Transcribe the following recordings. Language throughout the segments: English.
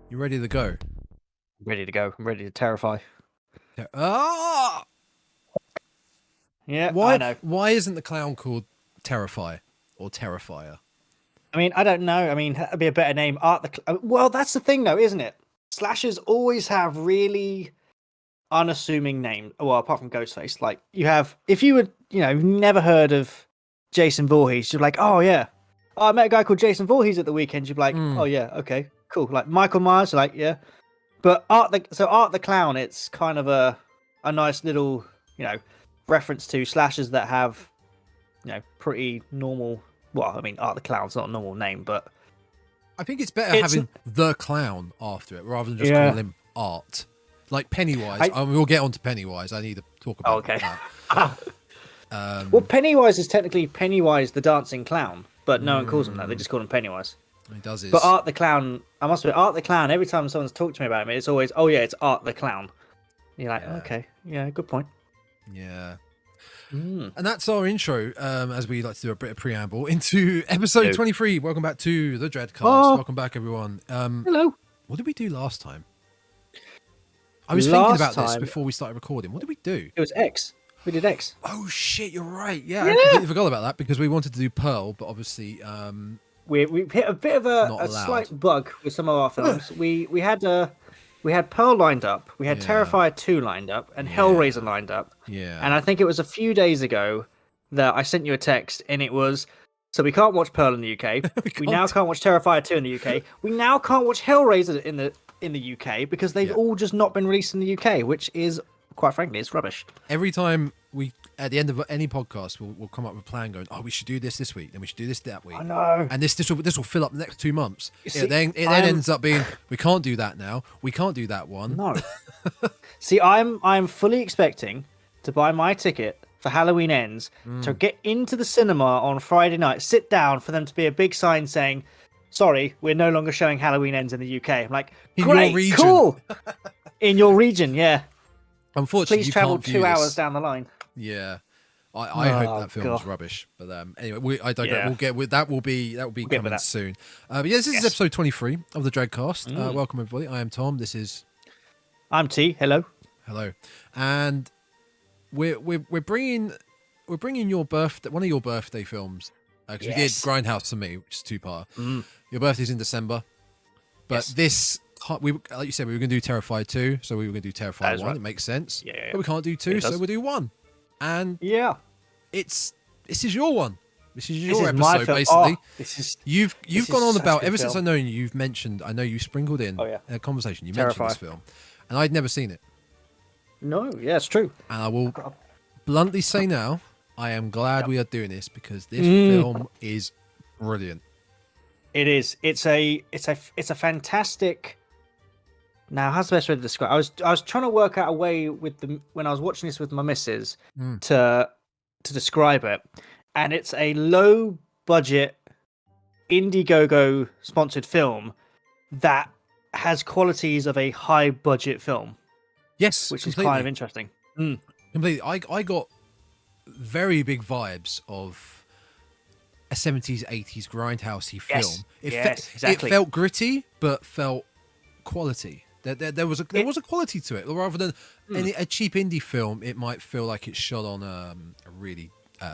You ready to go? Ready to go. I'm ready to terrify. Ah! Yeah, Why? I know. Why isn't the clown called Terrifier or Terrifier? I mean, I don't know. I mean, that'd be a better name. Well, that's the thing, though, isn't it? Slashers always have really unassuming names. Well, apart from Ghostface, like you have. If you would, never heard of Jason Voorhees, you're like, oh yeah. Oh, I met a guy called Jason Voorhees at the weekend. You'd be like, oh yeah, okay, cool. Like Michael Myers, you're like yeah. But Art the Clown, it's kind of a nice little, reference to slashers that have, pretty normal. Well, I mean, Art the Clown's not a normal name, but I think it's better having the clown after it rather than just calling him Art. Like Pennywise. We'll get on to Pennywise. I need to talk about that. Well, Pennywise is technically Pennywise the dancing clown, but no one calls him that. They just call him Pennywise. He does his... But Art the Clown, I must admit, Art the Clown, every time someone's talked to me about him, it's always, oh yeah, it's Art the Clown. You're like, okay, yeah, good point. Yeah. And that's our intro, as we like to do a bit of preamble, into episode 23. Welcome back to the Dreadcast. Welcome back, everyone. Hello. What did we do last time? I was thinking about this before we started recording. What did we do? It was X. We did X. Oh, shit, you're right. Yeah, I completely forgot about that because we wanted to do Pearl, but obviously... We've hit a bit of a slight bug with some of our films. we had Pearl lined up, we had Terrifier 2 lined up, and Hellraiser lined up. Yeah. And I think it was a few days ago that I sent you a text, and it was, so we can't watch Pearl in the UK. we now can't watch Terrifier 2 in the UK. We now can't watch Hellraiser in the UK because they've all just not been released in the UK, which is, quite frankly, it's rubbish. Every time at the end of any podcast, we'll come up with a plan going, oh, we should do this week, then we should do this that week. I know. And this will fill up the next 2 months. It then ends up being, we can't do that now. We can't do that one. No. See, I'm fully expecting to buy my ticket for Halloween Ends to get into the cinema on Friday night, sit down for them to be a big sign saying, sorry, we're no longer showing Halloween Ends in the UK. I'm like, great, cool. In your region, yeah. Unfortunately, please travel 2 hours down the line. Yeah, I hope that film's rubbish. But anyway, I digress. Yeah. We'll get with that. Will be coming soon. But yeah, this is episode 23 of the Dreadcast. Welcome everybody. I am Tom. I'm T. Hello. Hello, and we're bringing your birthday, one of your birthday films, because we did Grindhouse for me, which is 2-part. Your birthday's in December, but this. Like you said, we were going to do Terrifier 2, so we were going to do Terrifier 1. Right. It makes sense. Yeah. But we can't do 2, so we'll do 1. And this is your one. This is your episode, basically. You've gone on about, ever since I know you, you've mentioned, I know you sprinkled in a conversation, you mentioned this film, and I'd never seen it. No, yeah, it's true. And I will bluntly say now, I am glad we are doing this because this film is brilliant. It is. It's a fantastic. Now, how's the best way to describe? I was trying to work out a way when I was watching this with my missus to describe it, and it's a low budget Indiegogo sponsored film that has qualities of a high budget film. Yes, which is kind of interesting. Completely, I got very big vibes of a 70s, 80s grindhousey film. Exactly. It felt gritty, but felt quality. There was a quality to it, rather than a cheap indie film. It might feel like it's shot on a really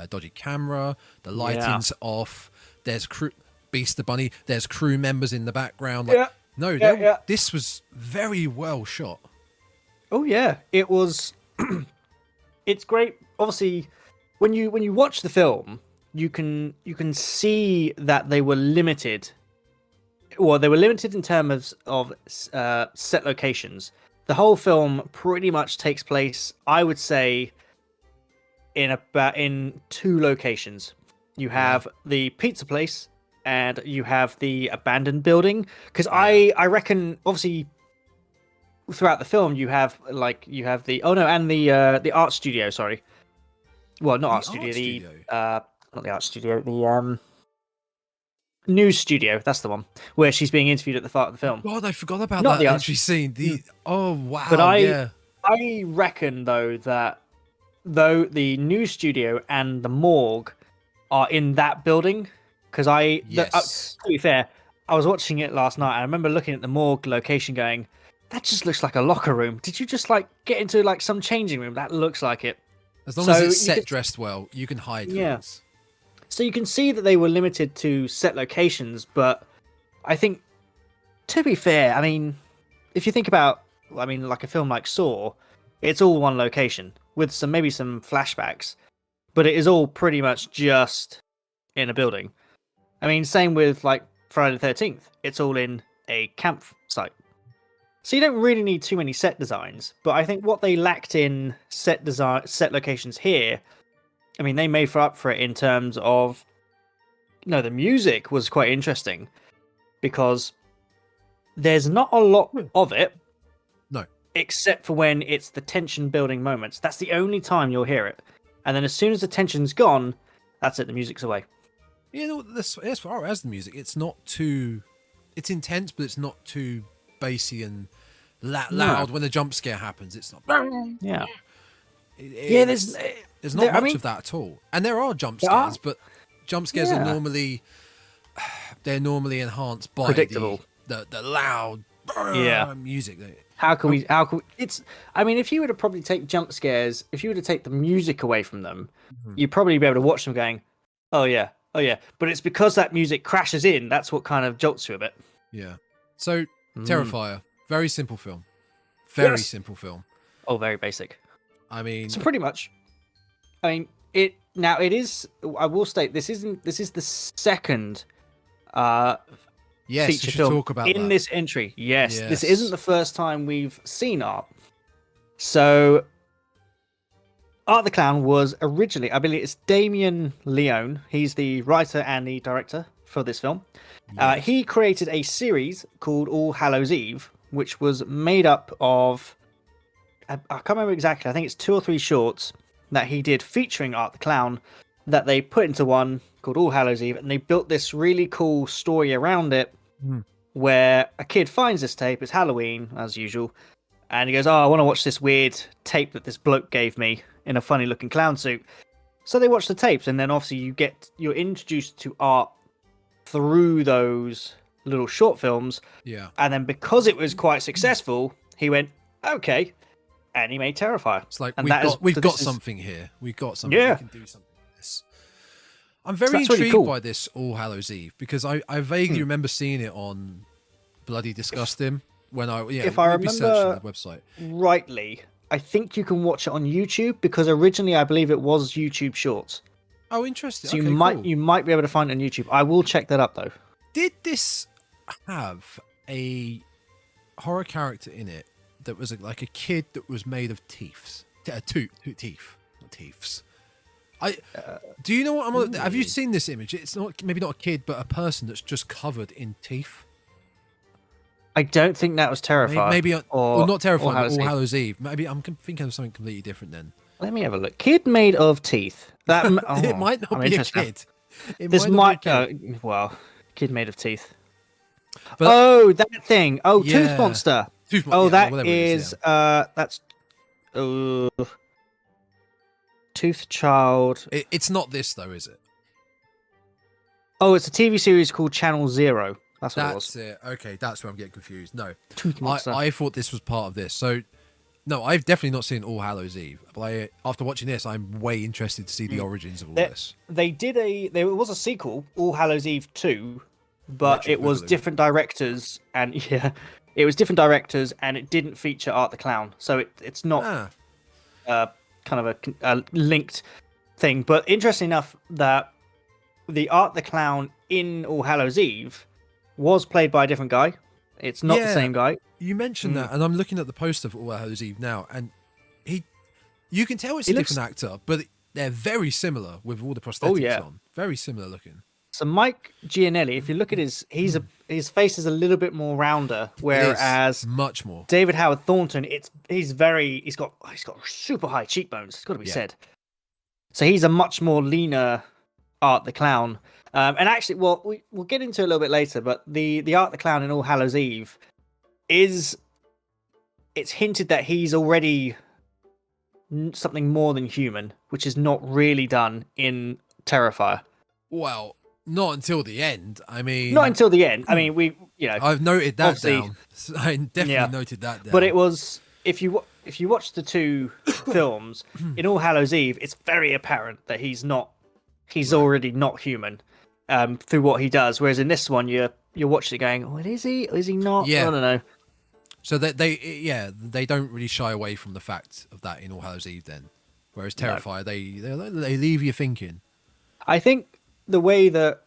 dodgy camera. The lighting's off. There's Beast the Bunny. There's crew members in the background. This was very well shot. Oh yeah, it was. It's great. Obviously, when you watch the film, you can see that they were limited. Well, they were limited in terms of set locations. The whole film pretty much takes place, I would say, in 2 locations. You have the pizza place and you have the abandoned building. Because I reckon, obviously, throughout the film, you have the art studio. Sorry, well, not art studio. Not the art studio. The news studio, that's the one where she's being interviewed at the start of the film. God, I forgot about that entry scene. Oh wow! But I reckon though the news studio and the morgue are in that building because to be fair, I was watching it last night. I remember looking at the morgue location, going, "That just looks like a locker room. Did you just like get into like some changing room? That looks like it." As long as it's set dressed well, you can hide things. So you can see that they were limited to set locations, but I think, to be fair, I mean, if you think about, I mean, like a film like Saw, it's all one location with maybe some flashbacks, but it is all pretty much just in a building. I mean, same with like Friday the 13th. It's all in a campsite. So you don't really need too many set designs, but I think what they lacked in set locations here, I mean, they made up for it in terms of, the music was quite interesting because there's not a lot of it. No. Except for when it's the tension building moments. That's the only time you'll hear it. And then as soon as the tension's gone, that's it, the music's away. As far as the music, it's not too... It's intense, but it's not too bassy and loud. When the jump scare happens. It's not... Yeah. There's not much of that at all. And there are jump scares, but jump scares are normally... They're normally enhanced by predictable. The loud music. How can we... It's... I mean, if you were to probably take jump scares, if you were to take the music away from them, you'd probably be able to watch them going, oh yeah. But it's because that music crashes in, that's what kind of jolts you a bit. Yeah. So, Terrifier. Very simple film. Very simple film. Oh, very basic. I mean... So pretty much. I mean, it is... I will state, this is the second feature film talk about in this entry. Yes, this isn't the first time we've seen Art. So, Art the Clown was originally, I believe it's Damien Leone. He's the writer and the director for this film. He created a series called All Hallows Eve, which was made up of, I can't remember exactly, I think it's 2 or 3 shorts that he did featuring Art the Clown that they put into one called All Hallows Eve, and they built this really cool story around it where a kid finds this tape, it's Halloween, as usual, and he goes, I want to watch this weird tape that this bloke gave me in a funny looking clown suit. So they watch the tapes, and then obviously you're introduced to Art through those little short films. Yeah. And then because it was quite successful, he went, okay, and he made Terrifier. It's like, we've got something here. We've got something. Yeah. We can do something with this. I'm very intrigued by this All Hallows Eve because I vaguely remember seeing it on Bloody Disgusting when if I remember the website rightly, I think you can watch it on YouTube because originally I believe it was YouTube Shorts. Oh, interesting. So you might be able to find it on YouTube. I will check that up though. Did this have a horror character in it that was like a kid that was made of teeth? Teeth, not teeths. Do you know what have you seen this image? It's maybe not a kid, but a person that's just covered in teeth. I don't think that was Terrifier. Maybe or not Terrifier, but All Hallows Eve. Maybe I'm thinking of something completely different then. Let me have a look. Kid made of teeth. That it might not be a kid. Kid made of teeth. But, that thing. Oh, yeah. Tooth Monster. That is that's Tooth Child. It's not this though, is it? Oh, it's a TV series called Channel Zero. That's what it was. That's it. Okay, that's where I'm getting confused. No, Tooth Monster. I thought this was part of this. So, no, I've definitely not seen All Hallows Eve. But after watching this, I'm way interested to see the origins of all this. There was a sequel, All Hallows Eve 2, but it was different directors, and it was different directors, and it didn't feature Art the Clown, so it's not kind of a linked thing. But interesting enough, that the Art the Clown in All Hallows Eve was played by a different guy. It's not the same guy. You mentioned that, and I'm looking at the poster for All Hallows Eve now, and you can tell it's a different actor, but they're very similar with all the prosthetics on. Very similar looking. So Mike Gianelli, if you look at his face is a little bit more rounder, whereas much more. David Howard Thornton, he's got super high cheekbones. It's got to be said. So he's a much more leaner Art the Clown. And actually, we'll get into it a little bit later, but the Art the Clown in All Hallows Eve it's hinted that he's already something more than human, which is not really done in Terrifier. Well, Not until the end. I mean, Not until the end. I mean, I've noted that obviously- down. I definitely noted that down. But it was if you watch the two films in All Hallows Eve, it's very apparent that he's already not human through what he does. Whereas in this one, you're watching it going, "What is he? Is he not? Yeah. I don't know." So that they don't really shy away from the fact of that in All Hallows Eve then. Whereas Terrifier, they leave you thinking. I think the way that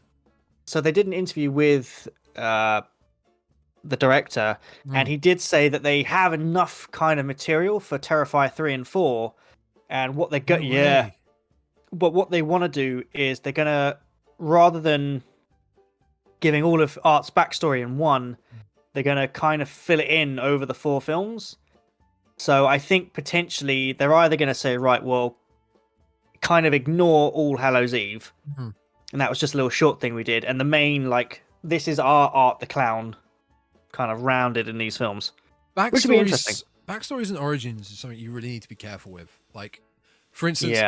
they did an interview with the director, and he did say that they have enough kind of material for Terrifier 3 and 4, and what they got but what they want to do is they're gonna, rather than giving all of Art's backstory in one, they're gonna kind of fill it in over the 4 films. So I think potentially they're either gonna say, right, well, kind of ignore All Hallows Eve, and that was just a little short thing we did, and the main, like, this is our Art the Clown kind of rounded in these films, which would be interesting. Backstories and origins is something you really need to be careful with. Like, for instance,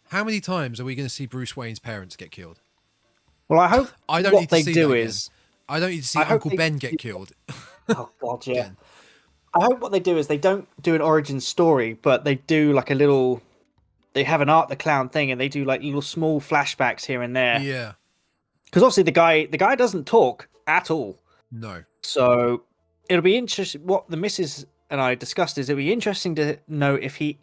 how many times are we going to see Bruce Wayne's parents get killed? Well, I hope I don't what need to they see do that is I don't need to see Uncle Ben get killed. Oh god, yeah. I hope what they do is they don't do an origin story, but they do like a little. They have an Art the Clown thing, and they do like little small flashbacks here and there. Yeah. Because obviously the guy doesn't talk at all. No. So it'll be interesting. What the missus and I discussed is it'll be interesting to know if he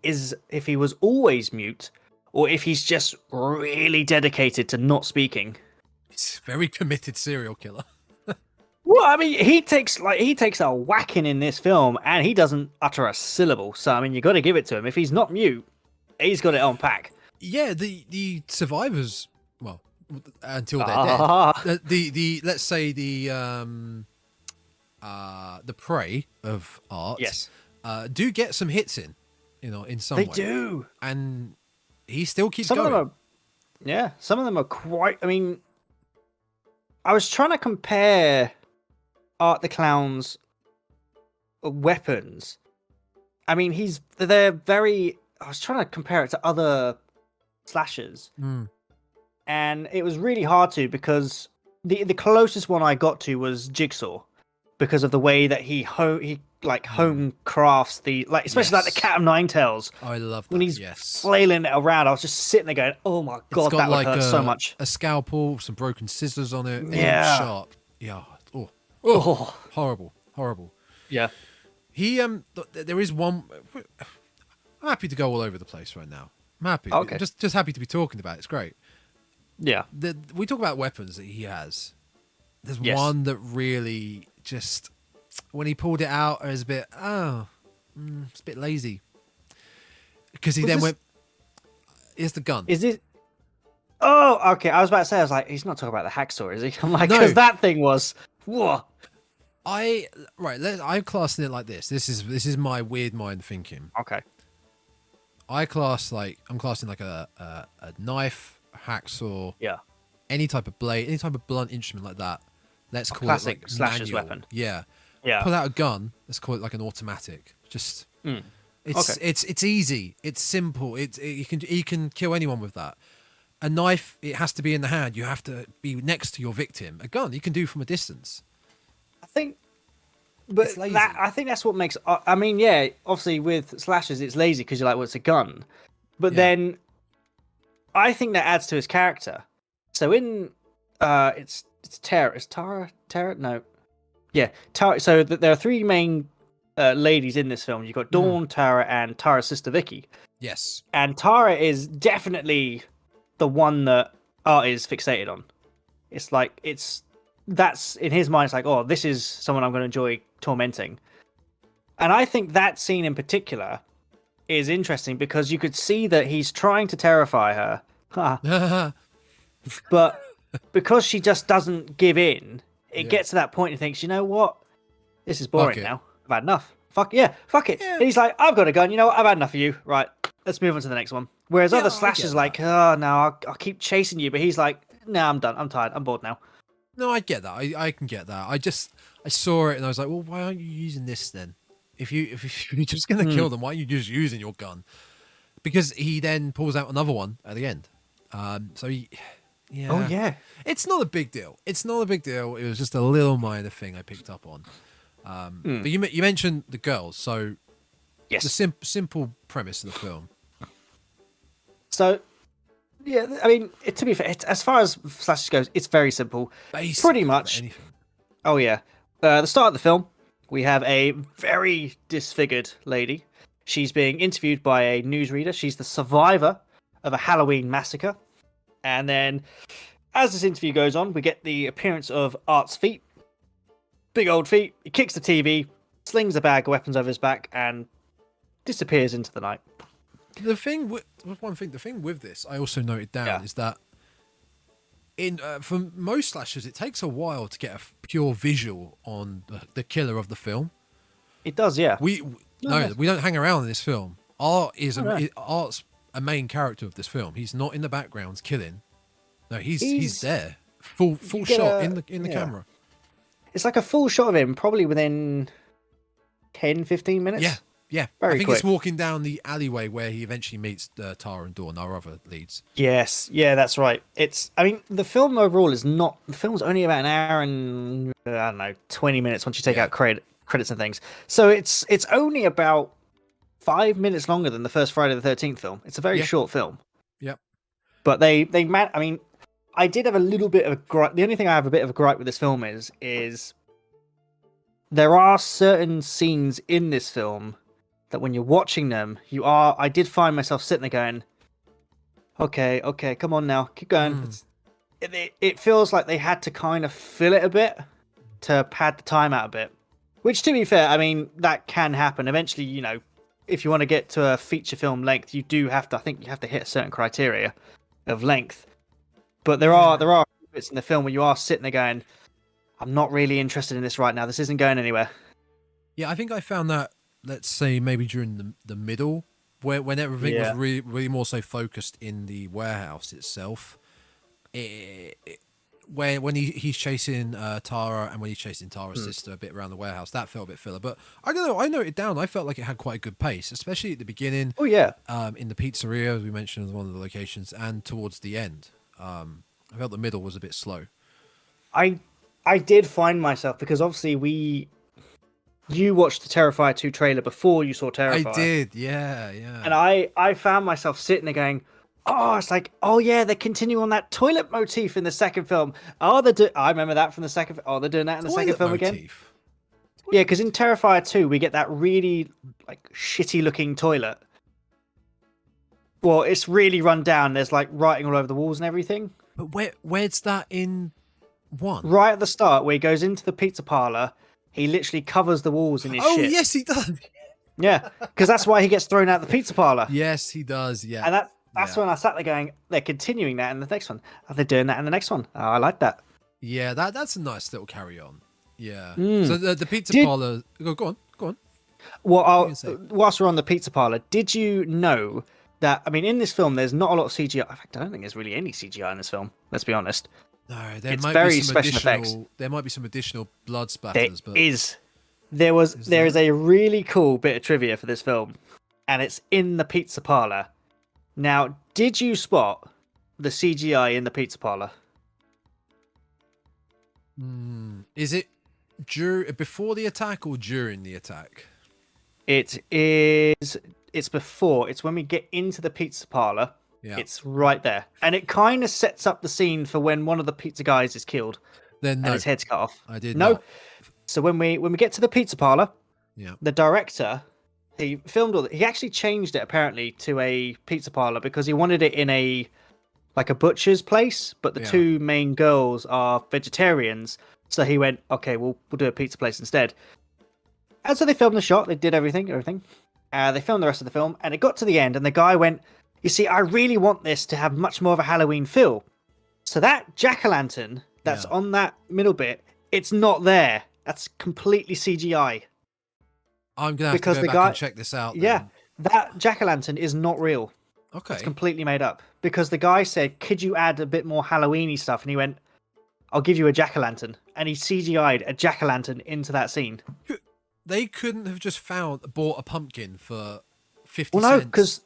was always mute, or if he's just really dedicated to not speaking. He's a very committed serial killer. Well, I mean, he takes a whacking in this film, and he doesn't utter a syllable. So I mean, you got to give it to him. If he's not mute, he's got it on pack. Yeah, the survivors, well, until they're dead. The let's say the prey of Art, yes, do get some hits in some way. They do, and he still keeps going. Some of them are quite. I mean, I was trying to compare Art the Clown's weapons. I mean, they're very. I was trying to compare it to other slashers, and it was really hard to, because the closest one I got to was Jigsaw, because of the way that he home crafts especially like the Cat of Nine Tails. Oh, I love that. When he's flailing it around. I was just sitting there going, "Oh my god, that would hurt so much." A scalpel, some broken scissors on it, sharp. Yeah. Oh, horrible. Yeah. There is one. I'm happy to go all over the place right now. I'm happy. Okay. Just happy to be talking about it. It's great. Yeah. We talk about weapons that he has. There's one that really just, when he pulled it out, I was a bit, it's a bit lazy. Because he went, here's the gun. Is it? Oh, okay. I was about to say, he's not talking about the hacksaw, is he? I'm like, because that thing was, whoa. I'm classing it like this. This is my weird mind thinking. Okay. I'm classing like a knife, a hacksaw, any type of blade, any type of blunt instrument like that. Let's call it like slasher's manual. weapon. Yeah. Yeah. Pull out a gun. Let's call it like an automatic. Just it's easy. It's simple. You can kill anyone with that. A knife, it has to be in the hand. You have to be next to your victim. A gun, you can do from a distance. I think that's what makes. I mean, yeah, obviously with slashers, it's lazy because you're like, well, it's a gun. But then, I think that adds to his character. So in, it's Tara. Is Tara? No. Yeah, Tara. So there are 3 main ladies in this film. You've got Dawn, Tara, and Tara's sister Vicky. Yes. And Tara is definitely the one that Art is fixated on. It's like that's in his mind. It's like, oh, this is someone I'm going to enjoy tormenting. And I think that scene in particular is interesting because you could see that he's trying to terrify her, but because she just doesn't give in, it gets to that point and thinks, you know what, this is boring now. I've had enough. Fuck it. Yeah. And he's like, I've got a gun. You know what? I've had enough of you. Right, let's move on to the next one. Whereas other slashers like, oh no, I'll keep chasing you, but he's like, no, I'm done. I'm tired. I'm bored now. No, I get that. I can get that. I saw it and I was like, well, why aren't you using this then? If you're just gonna kill them, why aren't you just using your gun? Because he then pulls out another one at the end. So Yeah. Oh yeah. It's not a big deal. It's not a big deal. It was just a little minor thing I picked up on. But you mentioned the girls, so Yes. the simple premise of the film. So, yeah, I mean, to be fair, as far as slashes goes, it's very simple. Basic Pretty much. anything. Oh yeah. The start of the film, we have a very disfigured lady. She's being interviewed by a newsreader. She's the survivor of a Halloween massacre. And then, as this interview goes on, we get the appearance of Art's feet. Big old feet. He kicks the TV, slings a bag of weapons over his back, and disappears into the night. The thing with this, I also noted down is that for most slashers, it takes a while to get a pure visual on the killer of the film. It does, yeah. We don't hang around in this film. Art's a main character of this film. He's not in the background killing. No, he's there, full shot in the camera. It's like a full shot of him, probably within 10, 15 minutes. Yeah. I think it's walking down the alleyway where he eventually meets Tara and Dawn, our other leads. Yes, yeah, that's right. The film overall is not. The film's only about an hour and 20 minutes once you take out credits and things. So it's only about 5 minutes longer than the first Friday the 13th film. It's a very short film. Yep. But I did have a little bit of a gripe. The only thing I have a bit of a gripe with this film is there are certain scenes in this film that when you're watching them, I did find myself sitting there going, okay, come on now, keep going. It feels like they had to kind of fill it a bit to pad the time out a bit. Which, to be fair, I mean, that can happen. Eventually, if you want to get to a feature film length, you have to hit a certain criteria of length. But there are bits in the film where you are sitting there going, I'm not really interested in this right now. This isn't going anywhere. Yeah, I think I found that, let's say, maybe during the middle, when everything was really, really more so focused in the warehouse itself. When he's chasing Tara and when he's chasing Tara's sister a bit around the warehouse, that felt a bit filler. But I don't know, I noted down, I felt like it had quite a good pace, especially at the beginning. Oh, yeah. In the pizzeria, as we mentioned, as one of the locations, and towards the end. I felt the middle was a bit slow. I did find myself, because obviously you watched the Terrifier 2 trailer before you saw Terrifier. I did, yeah. And I found myself sitting there going, it's like, they're continuing on that toilet motif in the second film. I remember that from the second. They're doing that in the second film again. Yeah, because in Terrifier 2 we get that really shitty looking toilet. Well, it's really run down. There's writing all over the walls and everything. But where's that in one? Right at the start, where he goes into the pizza parlor, he literally covers the walls in his shit. Oh, yes, he does. Yeah, because that's why he gets thrown out the pizza parlor. Yes, he does. Yeah, and that's when I sat there going, they're continuing that in the next one. Are they doing that in the next one? Oh, I like that. Yeah, that's a nice little carry on. Yeah. So the pizza parlor. Go on. Well, whilst we're on the pizza parlor, did you know that? I mean, in this film, there's not a lot of CGI. In fact, I don't think there's really any CGI in this film. Let's be honest. No, it's very special effects. There might be some additional blood spatters, but there is a really cool bit of trivia for this film, and it's in the pizza parlor. Now, did you spot the CGI in the pizza parlor? Is it before the attack or during the attack? It is. It's before. It's when we get into the pizza parlor. Yeah. It's right there, and it kind of sets up the scene for when one of the pizza guys is killed. Then and his head's cut off. I did no. Not. So when we get to the pizza parlor, yeah, the director, he filmed all. He actually changed it apparently to a pizza parlor because he wanted it in a butcher's place, but the two main girls are vegetarians. So he went, okay, we'll do a pizza place instead. And so they filmed the shot. They did everything. They filmed the rest of the film, and it got to the end, and the guy went, you see, I really want this to have much more of a Halloween feel. So that jack-o'-lantern that's on that middle bit, it's not there. That's completely CGI. I'm going to have to go back and check this out. Yeah, that jack-o'-lantern is not real. Okay. It's completely made up. Because the guy said, could you add a bit more Halloween-y stuff? And he went, I'll give you a jack-o'-lantern. And he CGI'd a jack-o'-lantern into that scene. They couldn't have just bought a pumpkin for 50 cents. Well, no, because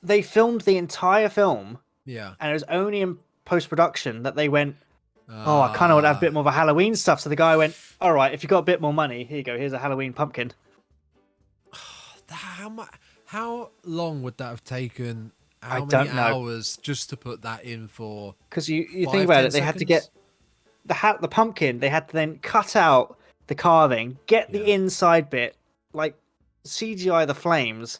they filmed the entire film. Yeah. And it was only in post production that they went, oh, I kind of want to have a bit more of a Halloween stuff. So the guy went, all right, if you got a bit more money, here you go. Here's a Halloween pumpkin. How long would that have taken? How many hours just to put that in for? Because you think about it, they had to get the pumpkin. They had to then cut out the carving, get the inside bit, like CGI the flames.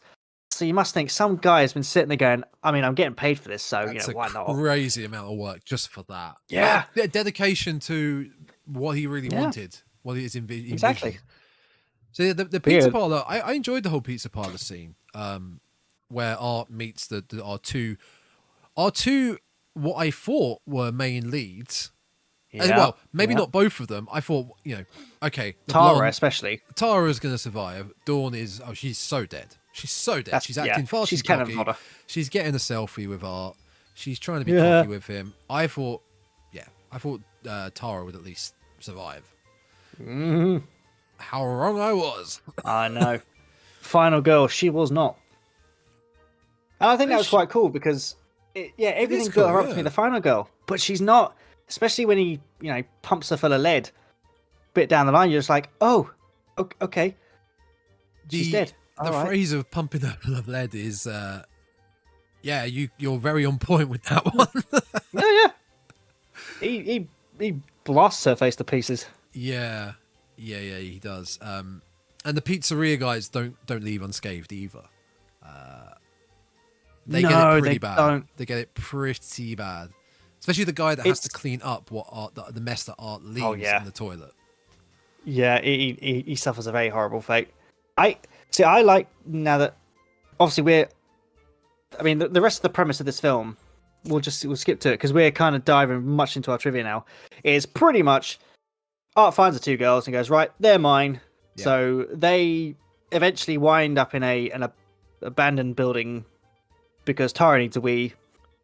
So you must think some guy has been sitting there going, I mean, I'm getting paid for this, so why not? Crazy amount of work just for that. Yeah, dedication to what he really wanted, what he is envisioned. Exactly. So the pizza parlor, I enjoyed the whole pizza parlor scene, where Art meets our two what I thought were main leads. As well, maybe not both of them. I thought, okay, Tara especially. Tara's gonna survive. Dawn is she's so dead. She's so dead. She's acting far too cocky. She's getting a selfie with Art. She's trying to be cocky with him. I thought Tara would at least survive. Mm-hmm. How wrong I was. I know. Final girl, she was not. And I think that was quite cool because, everything built her up to be the final girl. But she's not, especially when he, pumps her full of lead. Bit down the line, you're just like, oh, okay. She's dead. The phrase of pumping her full of lead is, you're very on point with that one. Yeah. He blasts her face to pieces. Yeah, he does. And the pizzeria guys don't leave unscathed either. They get it pretty bad. Don't. They get it pretty bad, especially the guy that has to clean up the mess that Art leaves in the toilet. Yeah, he suffers a very horrible fate. I like now that obviously the rest of the premise of this film, we'll skip to it because we're kind of diving much into our trivia now. Is pretty much Art finds the two girls and goes, right, they're mine. Yeah. So they eventually wind up in an abandoned building because Tara needs a wee.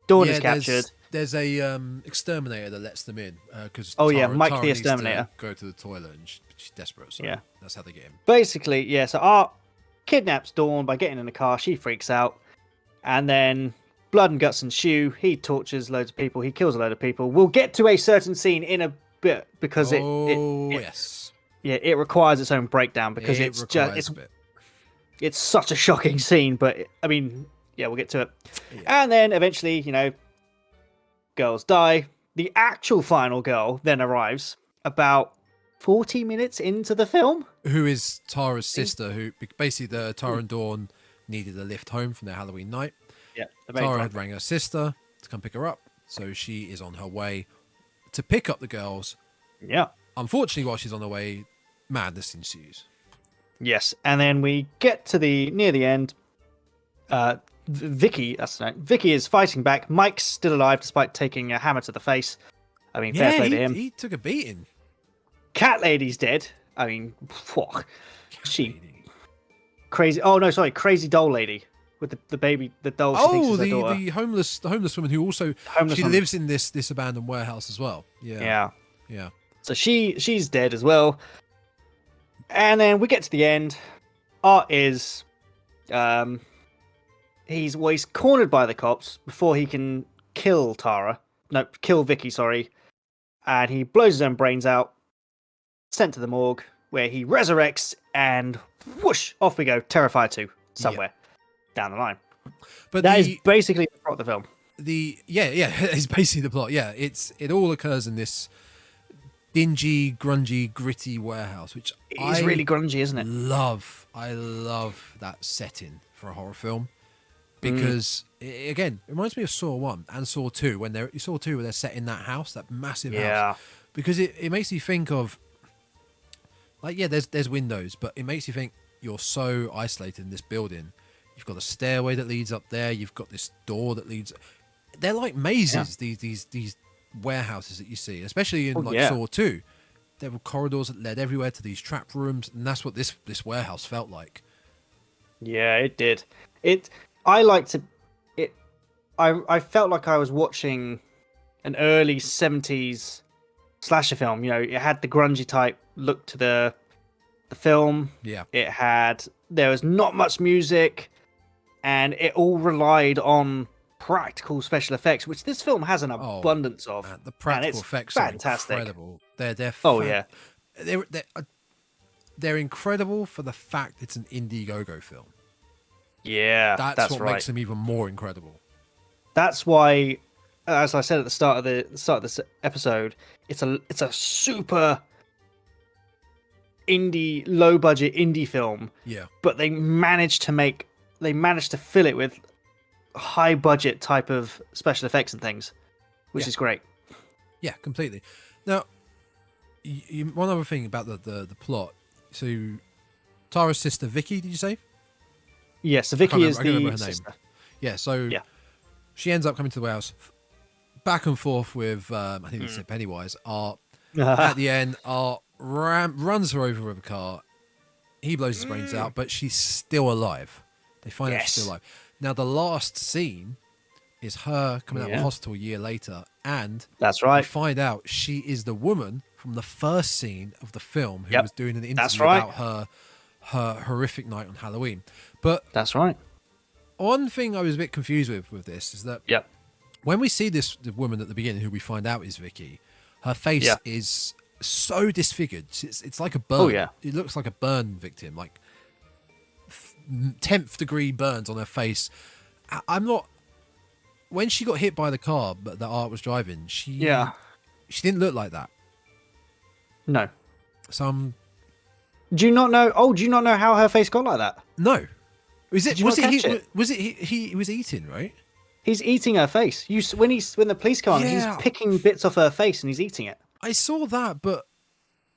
Dawn is captured. There's a exterminator that lets them in because Mike Tara the exterminator go to the toilet and she's desperate. So that's how they get him. Basically, so Art kidnaps Dawn by getting in the car. She freaks out, and then blood and guts ensue. He tortures loads of people. He kills a load of people. We'll get to a certain scene in a bit because it requires its own breakdown because it's such a shocking scene. But I mean, we'll get to it. And then eventually, girls die. The actual final girl then arrives about 40 minutes into the film. Who is Tara's sister, who basically Tara and Dawn needed a lift home from their Halloween night. Yeah. Tara had rang her sister to come pick her up, so she is on her way to pick up the girls. Yeah. Unfortunately, while she's on the way, madness ensues. Yes, and then we get to near the end. Vicky is fighting back. Mike's still alive despite taking a hammer to the face. I mean, fair play to him. He took a beating. Cat Lady's dead. I mean, crazy. Oh no, sorry, Crazy Doll Lady with the baby, the doll. The homeless woman who also lives in this abandoned warehouse as well. Yeah. So she's dead as well. And then we get to the end. Art is, he's cornered by the cops before he can kill Vicky. Sorry, and he blows his own brains out. Sent to the morgue, where he resurrects, and whoosh, off we go. Terrifier 2, somewhere down the line. But that is basically the plot of the film. It's basically the plot. Yeah, it all occurs in this dingy, grungy, gritty warehouse, which is really grungy, isn't it? I love that setting for a horror film because it reminds me of Saw 1 and Saw 2 when they're set in that house, that massive house. Because it makes you think of there's windows, but it makes you think you're so isolated in this building. You've got a stairway that leads up there. You've got this door that leads. They're like mazes. These warehouses that you see, especially in Saw 2. There were corridors that led everywhere to these trap rooms, and that's what this warehouse felt like. Yeah, it did. I liked it. I felt like I was watching an early 70s slasher film. It had the grungy type look to the film. Yeah. There was not much music, and it all relied on practical special effects, which this film has an abundance of. Man, the practical effects are incredible. They're incredible for the fact it's an Indiegogo film. Yeah, that's what makes them even more incredible. That's why, as I said at the start of this episode, it's a super indie, low budget indie film. Yeah, but they managed to fill it with high budget type of special effects and things, which is great. Yeah, completely. Now, one other thing about the plot. So, Tara's sister Vicky, did you say? Yes, so Vicky is the sister. Name. Yeah, so she ends up coming to the warehouse, back and forth with I think it's Pennywise. At the end, runs her over with a car. He blows his brains out, but she's still alive. They find out she's still alive. Now, the last scene is her coming out of the hospital a year later, and that's right. We find out she is the woman from the first scene of the film who was doing an interview about her horrific night on Halloween. But that's right. One thing I was a bit confused with this is that when we see the woman at the beginning, who we find out is Vicky, her face is so disfigured. It's like a burn. Oh, yeah. It looks like a burn victim, like 10th degree burns on her face. I'm not. When she got hit by the car that Art was driving, she didn't look like that. No. Do you not know? Oh, do you not know how her face got like that? No. Was it he was eating, right? He's eating her face. When the police come on, he's picking bits off her face and he's eating it. I saw that, but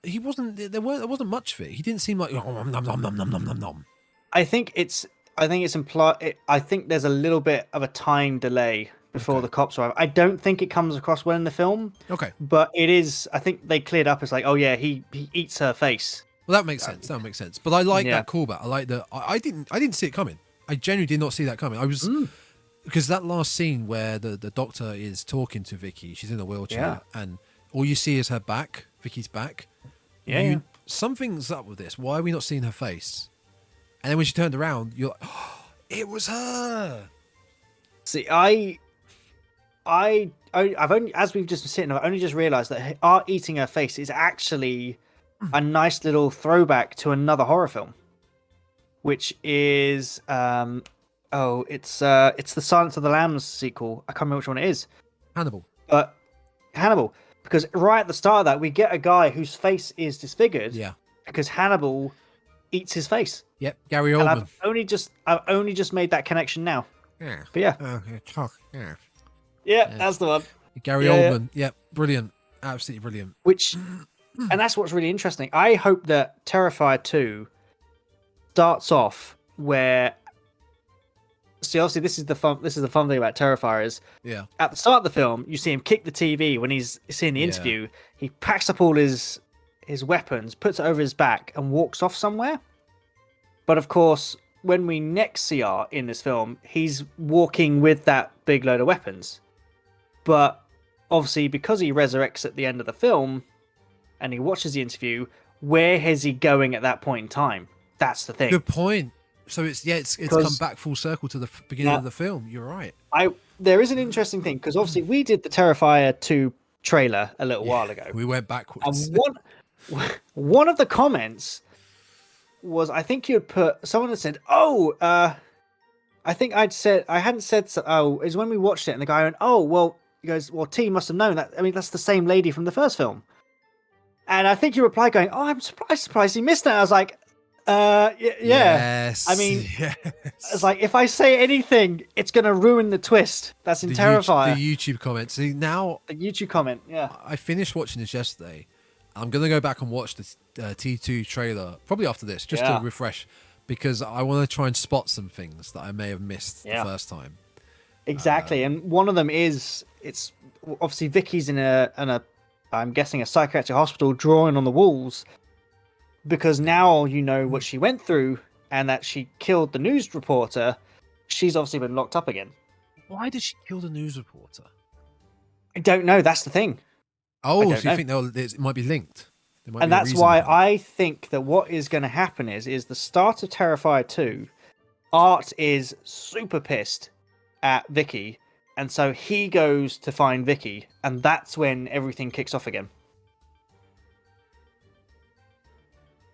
he wasn't. There wasn't much of it. He didn't seem like nom nom nom nom nom nom nom. I think it's implied. I think there's a little bit of a time delay before the cops arrive. I don't think it comes across well in the film. Okay, but it is. I think they cleared up. It's like, oh yeah, he eats her face. Well, that makes sense. That makes sense. But I like that callback. I like that. I didn't see it coming. I genuinely did not see that coming. I was because that last scene where the doctor is talking to Vicky, she's in a wheelchair, and all you see is her back, Vicky's back. Yeah, something's up with this. Why are we not seeing her face? And then when she turned around, you're like, oh, it was her. See, I've only, as we've just been sitting, I've only just realised that Art eating her face is actually a nice little throwback to another horror film, which is it's the Silence of the Lambs sequel. I can't remember which one it is. Hannibal. Because right at the start of that, we get a guy whose face is disfigured. Yeah. Because Hannibal eats his face. Yep, Gary Oldman. And I've only just made that connection now. Yeah. But that's the one. Gary Oldman. Yep, brilliant. Absolutely brilliant. And that's what's really interesting. I hope that Terrifier 2 starts off where. See, obviously, this is the fun thing about Terrifier is at the start of the film, you see him kick the TV when he's seeing the interview. He packs up all his weapons, puts it over his back, and walks off somewhere. But of course, when we next see Art in this film, he's walking with that big load of weapons. But obviously, because he resurrects at the end of the film, and he watches the interview, where is he going at that point in time? That's the thing. Good point. So it's come back full circle to the beginning of the film. You're right. There is an interesting thing because obviously we did the Terrifier 2 trailer a little while ago. We went backwards. And one of the comments was, I think you had put, someone had said, I think I hadn't said so. Is when we watched it and the guy went, he goes, well, T must have known that. I mean, that's the same lady from the first film. And I think you replied going, I'm surprised he missed that. I was like, yeah. Yes. I mean, it's like, if I say anything, it's going to ruin the twist. That's in Terrifier. The YouTube comment. See, now... The YouTube comment, yeah. I finished watching this yesterday. I'm going to go back and watch the T2 trailer, probably after this, just to refresh, because I want to try and spot some things that I may have missed the first time. Exactly. And one of them is, it's obviously Vicky's in a I'm guessing a psychiatric hospital, drawing on the walls, because now you know what she went through and that she killed the news reporter. She's obviously been locked up again. Why did she kill the news reporter? I don't know. That's the thing. Oh, so you think it might be linked? And that's why I think that what is going to happen is the start of Terrifier 2, Art is super pissed at Vicky and so he goes to find Vicky, and that's when everything kicks off again.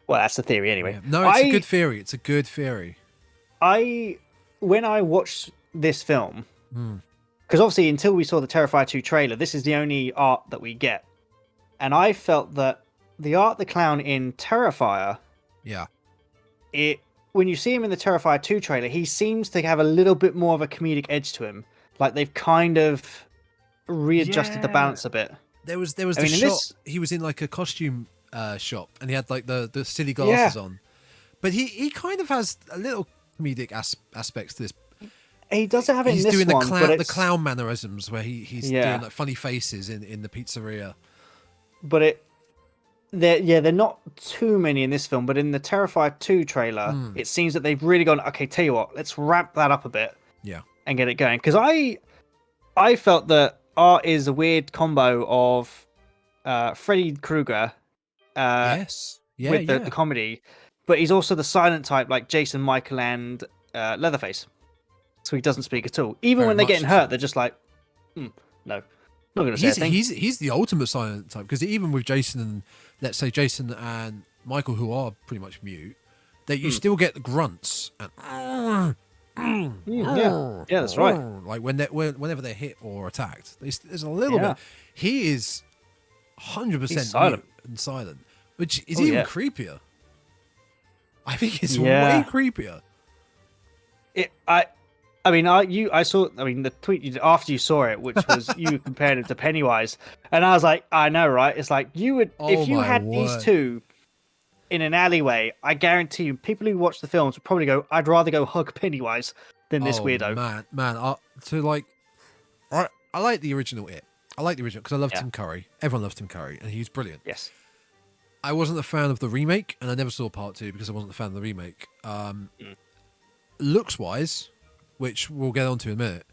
Well, that's the theory anyway. Yeah. No, it's a good theory. It's a good theory. When I watched this film, because obviously until we saw the Terrifier 2 trailer, this is the only art that we get. And I felt that the Art the Clown in Terrifier, when you see him in the Terrifier 2 trailer, he seems to have a little bit more of a comedic edge to him. Like they've kind of readjusted the balance a bit. There was the shot. He was in like a costume shop, and he had like the silly glasses on. But he kind of has a little comedic aspects to this. He doesn't have it in this one. He's doing the clown mannerisms where he's doing like funny faces in the pizzeria. But they're not too many in this film. But in the Terrifier 2 trailer, it seems that they've really gone, okay, tell you what, let's ramp that up a bit. Yeah. And get it going. Because I felt that Art is a weird combo of Freddy Krueger with the comedy, but he's also the silent type like Jason, Michael, and Leatherface. So he doesn't speak at all. Even when they're getting hurt, they're just like, no, not going to say a thing. He's the ultimate silent type, because even with Jason and, let's say, Jason and Michael, who are pretty much mute, that you still get the grunts and yeah, that's right. Like whenever they're hit or attacked, there's a little bit. He is 100% mute and silent, which is even creepier. I think it's way creepier. I saw the tweet you did after you saw it, which was you compared it to Pennywise, and I was like, I know, right? It's like you would if you had these two in an alleyway. I guarantee you, people who watch the films would probably go, "I'd rather go hug Pennywise than this weirdo." Man, I like the original It. I like the original because I love Tim Curry. Everyone loves Tim Curry, and he's brilliant. Yes. I wasn't a fan of the remake, and I never saw part 2 because I wasn't a fan of the remake. Looks wise, which we'll get onto in a minute,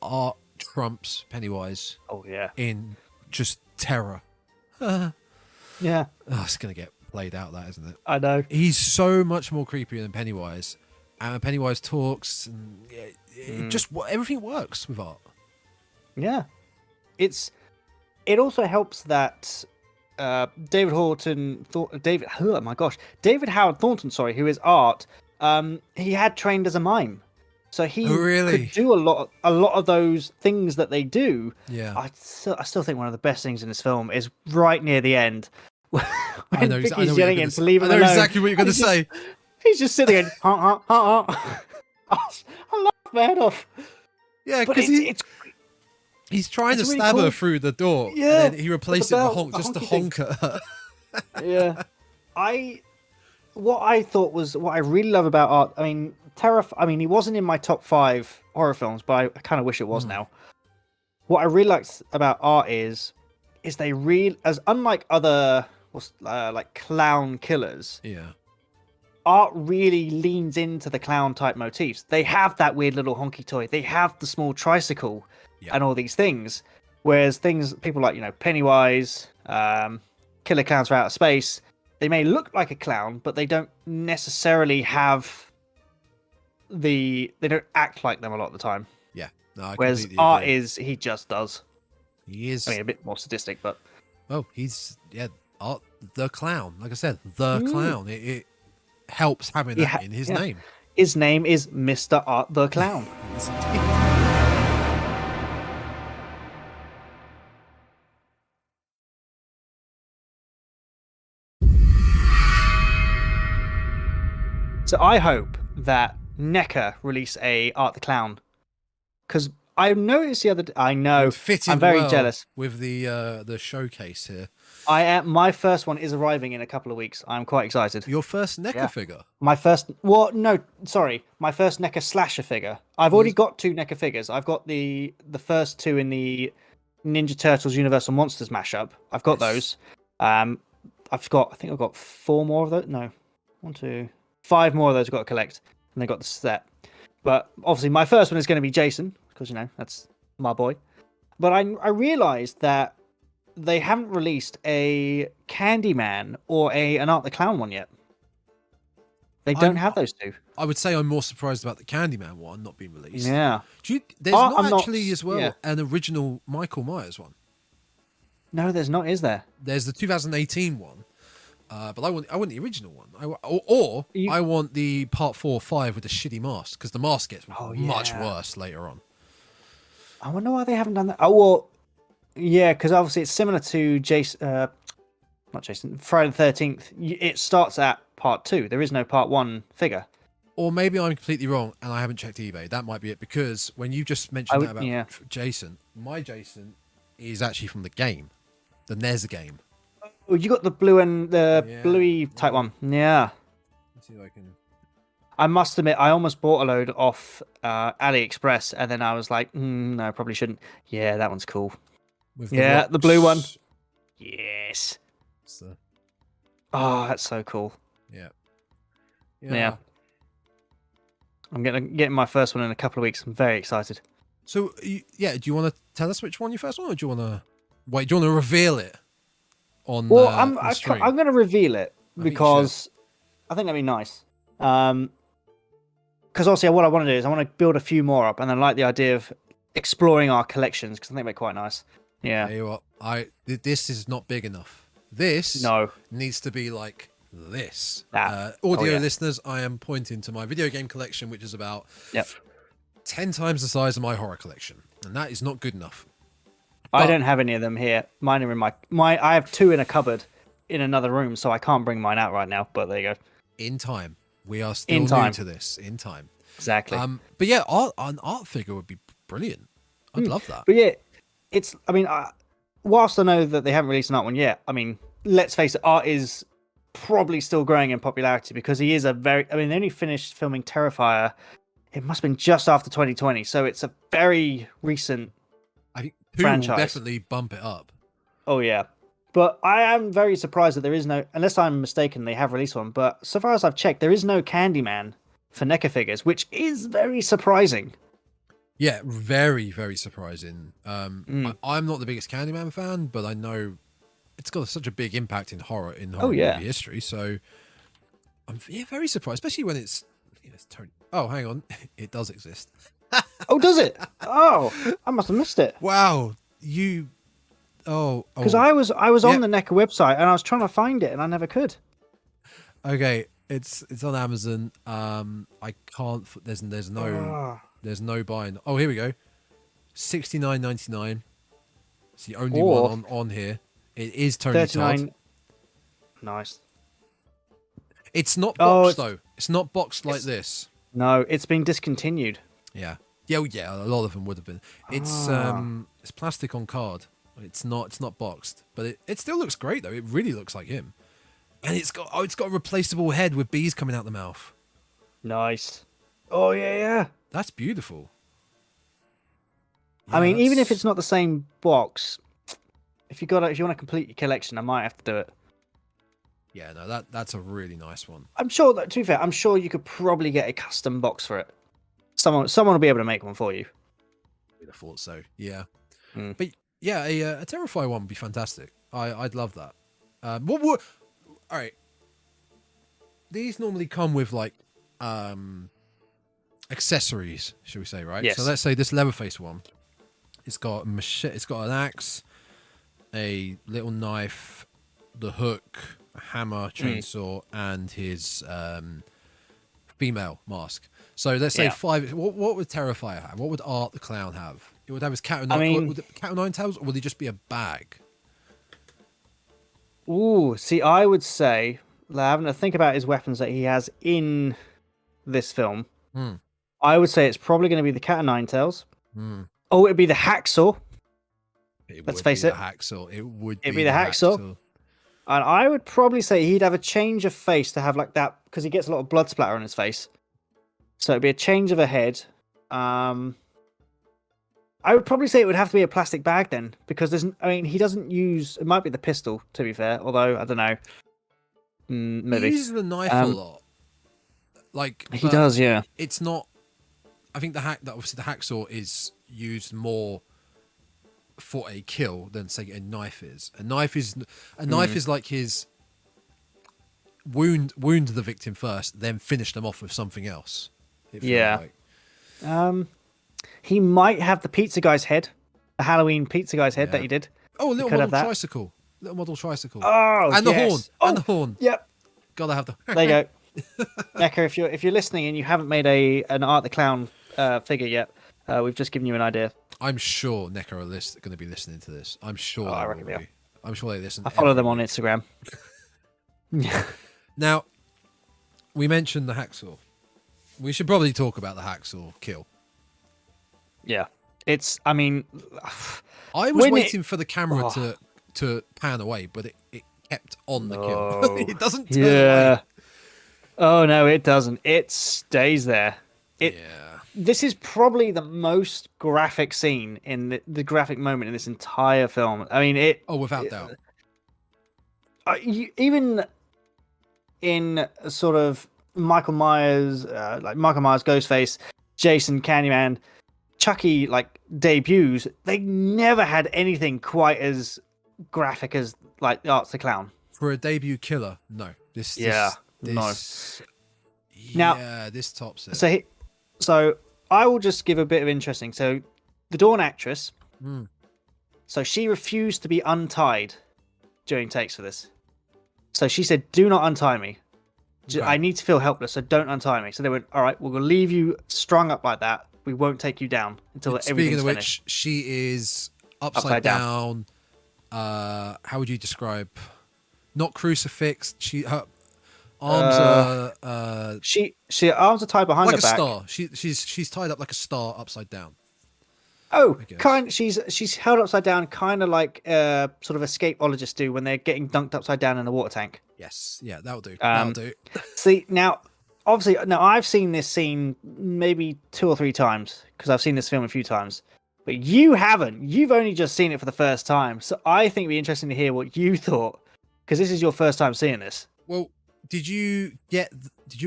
art trumps Pennywise. Oh yeah. In just terror. Yeah. Oh, it's gonna get played out, that isn't it? I know. He's so much more creepy than Pennywise, and when Pennywise talks, and everything works with art. Yeah, it also helps that David Howard Thornton, who is Art. He had trained as a mime, so he could do a lot of those things that they do. Yeah, I still think one of the best things in this film is right near the end when Vicky's yelling him to leave him alone. I know exactly what you're going to say. He's just sitting there, I laughed my head off. Yeah, because he's trying to stab her through the door. Yeah, and then he replaced it with a honk, just to honk at her. Yeah, what I really love about Art. I mean, he wasn't in my top 5 horror films, but I kind of wish it was now. What I really liked about Art is they unlike other like clown killers. Yeah. Art really leans into the clown type motifs. They have that weird little honky toy. They have the small tricycle. And all these things, whereas people like Pennywise, Killer Clowns from Outer Space, they may look like a clown, but they don't necessarily have they don't act like them a lot of the time. Yeah, no, whereas Art he just does. He is. I mean, a bit more sadistic, but he's Art the Clown. Like I said, the Clown. It helps having that in his name. His name is Mr. Art the Clown. So I hope that NECA release a Art the Clown, because I noticed the other day. I know I'm very jealous with the showcase here. My first one is arriving in a couple of weeks. I'm quite excited. Your first NECA figure? My first. Well, no, sorry, my first NECA slasher figure. I've already got 2 NECA figures. I've got the first 2 in the Ninja Turtles Universal Monsters mashup. I've got those. I think I've got 4 more of those. No, 1, 2. 5 more of those I've got to collect, and they got the set. But obviously, my first one is going to be Jason, because that's my boy. But I realised that they haven't released a Candyman or an Art the Clown one yet. They don't have those two. I would say I'm more surprised about the Candyman one not being released. Yeah. There's not actually as well an original Michael Myers one. No, there's not, is there? There's the 2018 one, but I want the original one. I want the part 4 or 5 with the shitty mask, because the mask gets much worse later on. I wonder why they haven't done that. Oh well, yeah, because obviously it's similar to Friday the 13th. It starts at part 2. There is no part 1 figure. Or maybe I'm completely wrong and I haven't checked eBay. That might be it, because when you just mentioned that about Jason, my Jason is actually from the game, the NES game. Oh, you got the blue and the bluey type one. Yeah. Let's see if I can. I must admit, I almost bought a load off AliExpress, and then I was like, no, probably shouldn't. Yeah, that one's cool. The blue one. Yes. Oh, that's so cool. Yeah. I'm getting my first one in a couple of weeks. I'm very excited. So, do you want to tell us which one your first one, or do you want to wait? Do you want to reveal it on? Well, I'm going to reveal it because I think that'd be nice. Because obviously, what I want to do is I want to build a few more up, and then I like the idea of exploring our collections, because I think they're quite nice. Yeah. Tell you what, this is not big enough. This needs to be like this. Audio listeners, I am pointing to my video game collection, which is about 10 times the size of my horror collection, and that is not good enough. I don't have any of them here. Mine are in my I have 2 in a cupboard in another room, so I can't bring mine out right now, but there you go. In time. We are still new to this. In time. Exactly. But yeah, an art figure would be brilliant. I'd love that. But yeah, whilst I know that they haven't released an art one yet, I mean, let's face it, art is probably still growing in popularity, because he is they only finished filming Terrifier. It must have been just after 2020, so it's a very recent franchise. Will definitely bump it up. Oh yeah. But I am very surprised that there is no, unless I'm mistaken, they have released one, but so far as I've checked, there is no Candyman for NECA figures, which is very surprising. Yeah, very, very surprising. I'm not the biggest Candyman fan, but I know it's got such a big impact in horror movie history, so I'm very surprised, especially when it's Tony. Oh, hang on. It does exist. Oh, does it? Oh, I must have missed it. Wow. Because I was on the NECA website and I was trying to find it and I never could. Okay, it's on Amazon. I can't. There's no buying. Oh, here we go. $69.99. It's the only one on here. It is Tony Todd. Nice. It's not boxed though. It's not boxed like this. No, it's been discontinued. Yeah. A lot of them would have been. It's plastic on card. It's not boxed, but it still looks great though. It really looks like him, and it's got a replaceable head with bees coming out the mouth. Nice. Oh yeah. That's beautiful. Yeah, I mean, even if it's not the same box, if you want to complete your collection, I might have to do it. Yeah, no, that's a really nice one. I'm sure that, to be fair, I'm sure you could probably get a custom box for it. Someone will be able to make one for you. I thought so. Yeah, but. Yeah, a Terrifier one would be fantastic. I'd love that. All right. These normally come with like accessories, should we say, right? Yes. So let's say this Leatherface one. It's got a machete. It's got an axe, a little knife, the hook, a hammer, chainsaw, and his female mask. So let's say 5. What would Terrifier have? What would Art the Clown have? It would have his cat o' nine tails, or would he just be a bag? Ooh, see, I would say, having to think about his weapons that he has in this film, I would say it's probably going to be the cat o' nine tails. Oh, it'd be the hacksaw. Let's face it. It would be the hacksaw. And I would probably say he'd have a change of face to have like that, because he gets a lot of blood splatter on his face. So it'd be a change of a head. I would probably say it would have to be a plastic bag then, because he doesn't use. It might be the pistol, to be fair. Although I don't know, maybe he uses the knife a lot. Like he does, yeah. It's not. I think obviously the hacksaw is used more for a kill than say a knife is. A knife is like his. wound the victim first, then finish them off with something else. It feels Yeah. like. He might have the pizza guy's head, the Halloween pizza guy's head that he did. Oh, a little could have model that. tricycle. Little model tricycle. Oh, and the yes. horn. Oh, and the horn. Yep. Gotta have the. There you go. Necker, if you're listening and you haven't made an Art the Clown figure yet, we've just given you an idea. I'm sure Necker are going to be listening to this. I'm sure I they reckon will they be. I'm sure they listen. I follow them on Instagram. Now, we mentioned the hacksaw. We should probably talk about the hacksaw kill. Yeah. I mean, I was waiting for the camera to pan away, but it kept on the kill. It doesn't turn away. Oh, no, it doesn't. It stays there. This is probably the most graphic scene in the graphic moment in this entire film. I mean, without doubt. Even in sort of Michael Myers, Ghostface, Jason, Candyman, Chucky, like debuts, they never had anything quite as graphic as like Art the Clown. For a debut killer, no. This tops it. So I will just give a bit of interesting. So the Dawn actress, so she refused to be untied during takes for this. So she said, "Do not untie me. Okay. I need to feel helpless, so don't untie me." So they went, "All right, we'll leave you strung up like that. We won't take you down until everything's finished." Speaking of which, she is upside down. How would you describe? Not crucifixed. Her arms are. She arms are tied behind her back. Like a star. She's tied up like a star upside down. Oh, she's held upside down, kind of like sort of escapologists do when they're getting dunked upside down in a water tank. Yes, yeah, that'll do. That'll do. See, now, obviously, I've seen this scene maybe 2 or 3 times because I've seen this film a few times, but you haven't. You've only just seen it for the first time, so I think it'd be interesting to hear what you thought because this is your first time seeing this. Well, did you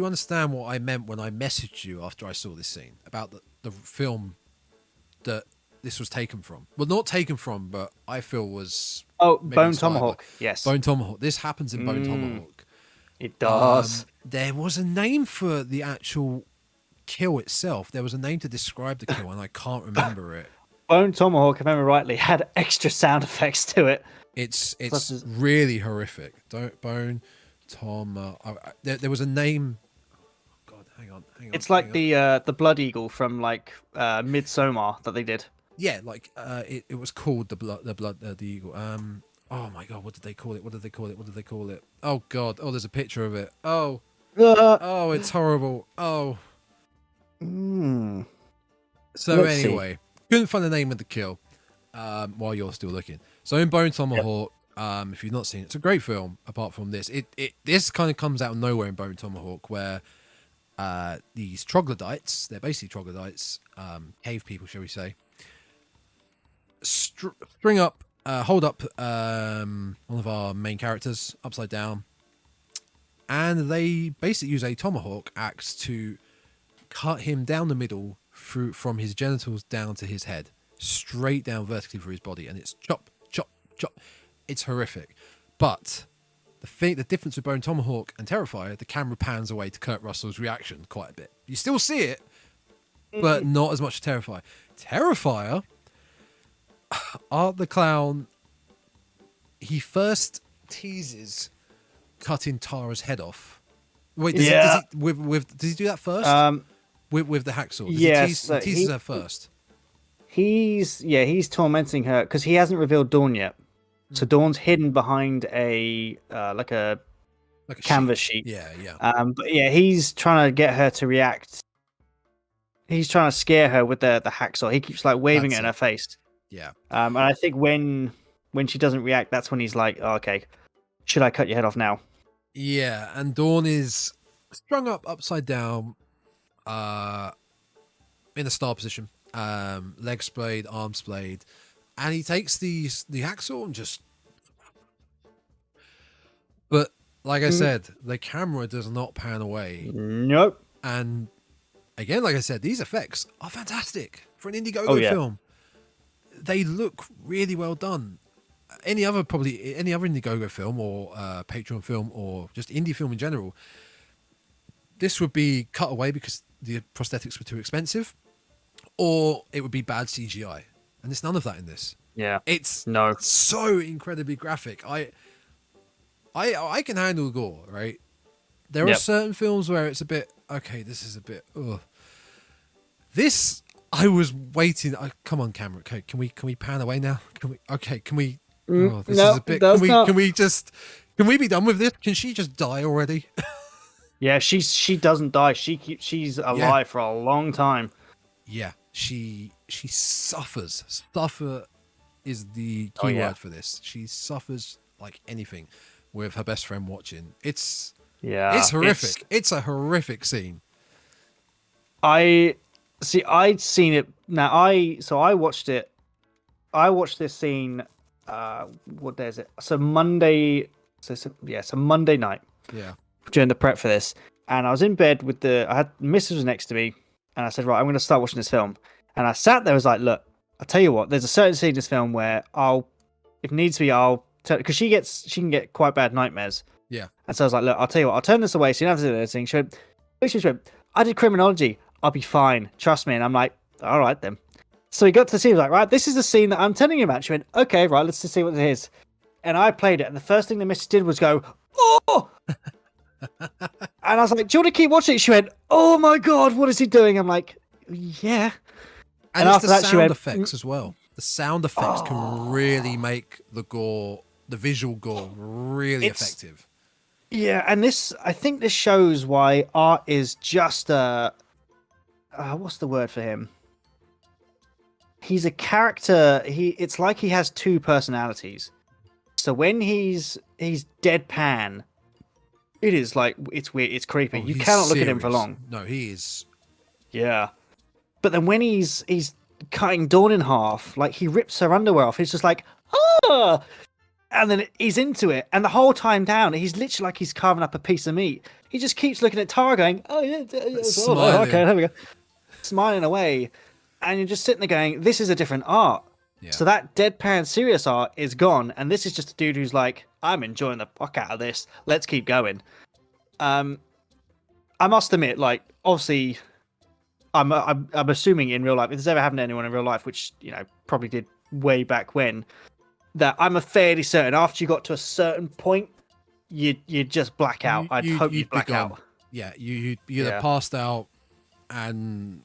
understand what I meant when I messaged you after I saw this scene about the film that this was taken from? Well, not taken from, but I feel was Bone Tomahawk. Yes, Bone Tomahawk. This happens in Bone Tomahawk. It does. There was a name for the actual kill itself. There was a name to describe the kill, and I can't remember it. Bone Tomahawk, if I remember rightly, had extra sound effects to it. It's really horrific. Bone Tom. There was a name. Oh God, hang on. It's like the Blood Eagle from like Midsommar that they did. Yeah, like it was called the Eagle. Oh my God, what did they call it? Oh God, there's a picture of it. Oh, it's horrible. Oh. So anyway, couldn't find the name of the kill while you're still looking. So in Bone Tomahawk, if you've not seen it, it's a great film. Apart from this, this kind of comes out of nowhere in Bone Tomahawk, where these troglodytes, they're basically troglodytes, cave people, shall we say, hold up one of our main characters upside down, and they basically use a tomahawk axe to cut him down the middle from his genitals down to his head, straight down vertically through his body, and it's chop, chop, chop. It's horrific. But the difference with Bone Tomahawk and Terrifier, the camera pans away to Kurt Russell's reaction quite a bit. You still see it, but not as much as Terrifier. Terrifier, Art the Clown, he first teases cutting Tara's head off. Wait, does he do that first? With the hacksaw? Yes, he teases her first. He's tormenting her because he hasn't revealed Dawn yet. So Dawn's hidden behind a canvas sheet. Yeah. But yeah, he's trying to get her to react. He's trying to scare her with the hacksaw. He keeps like waving it in her face. Yeah. And I think when she doesn't react, that's when he's like, okay, should I cut your head off now? Yeah, and Dawn is strung up upside down, in a star position, legs splayed, arms splayed, and he takes the hacksaw and just. But like I said, the camera does not pan away. Nope. And again, like I said, these effects are fantastic for an Indiegogo film. They look really well done. any other Indiegogo film or Patreon film or just indie film in general, this would be cut away because the prosthetics were too expensive, or it would be bad CGI, and there's none of that in this. Yeah, it's no, so incredibly graphic. I can handle gore, right? There are certain films where it's a bit okay. This is a bit. Ugh. This I was waiting. Come on, camera. Okay, can we pan away now? Can we? Okay, can we? Oh, this is a bit. Can we be done with this? Can she just die already? Yeah, she doesn't die. She's alive for a long time. Yeah, she suffers. Suffer is the key word for this. She suffers like anything with her best friend watching. It's horrific. It's a horrific scene. I'd seen it. Now I watched it. I watched this scene. What day is it? So Monday. So Monday night. Yeah. During the prep for this, and I was in bed with I had Mrs. was next to me, and I said, right, I'm going to start watching this film. And I sat there, I was like, look, I'll tell you what, there's a certain scene in this film where if needs to be, I'll tell, because she can get quite bad nightmares. Yeah. And so I was like, look, I'll tell you what, I'll turn this away so you don't have to do anything. She went, I did criminology, I'll be fine, trust me. And I'm like, all right then. So we got to the scene, like, right, this is the scene that I'm telling you about. She went, okay, right, let's just see what it is. And I played it, and the first thing the missus did was go, oh! And I was like, do you want to keep watching it? She went, oh my god, what is he doing? I'm like, yeah. And it's the sound effects as well. The sound effects can really make the visual gore really effective. Yeah, and I think this shows why art is just what's the word for him? He's a character. It's like he has two personalities. So when he's deadpan, it is like, it's weird, it's creepy. You cannot look at him for long. No, he is. Yeah. But then when he's cutting Dawn in half, like he rips her underwear off, he's just like, ah! And then he's into it. And the whole time down, he's literally like he's carving up a piece of meat. He just keeps looking at Tara going, oh yeah, smiling. Okay, there we go. Smiling away. And you're just sitting there going, this is a different art. Yeah. So that deadpan serious art is gone, and this is just a dude who's like, I'm enjoying the fuck out of this. Let's keep going. I must admit, like, obviously, I'm assuming in real life, if this ever happened to anyone in real life, which probably did way back when, that I'm fairly certain after you got to a certain point, you'd just black out. I'd hope you'd black out. Yeah, you'd have passed out, and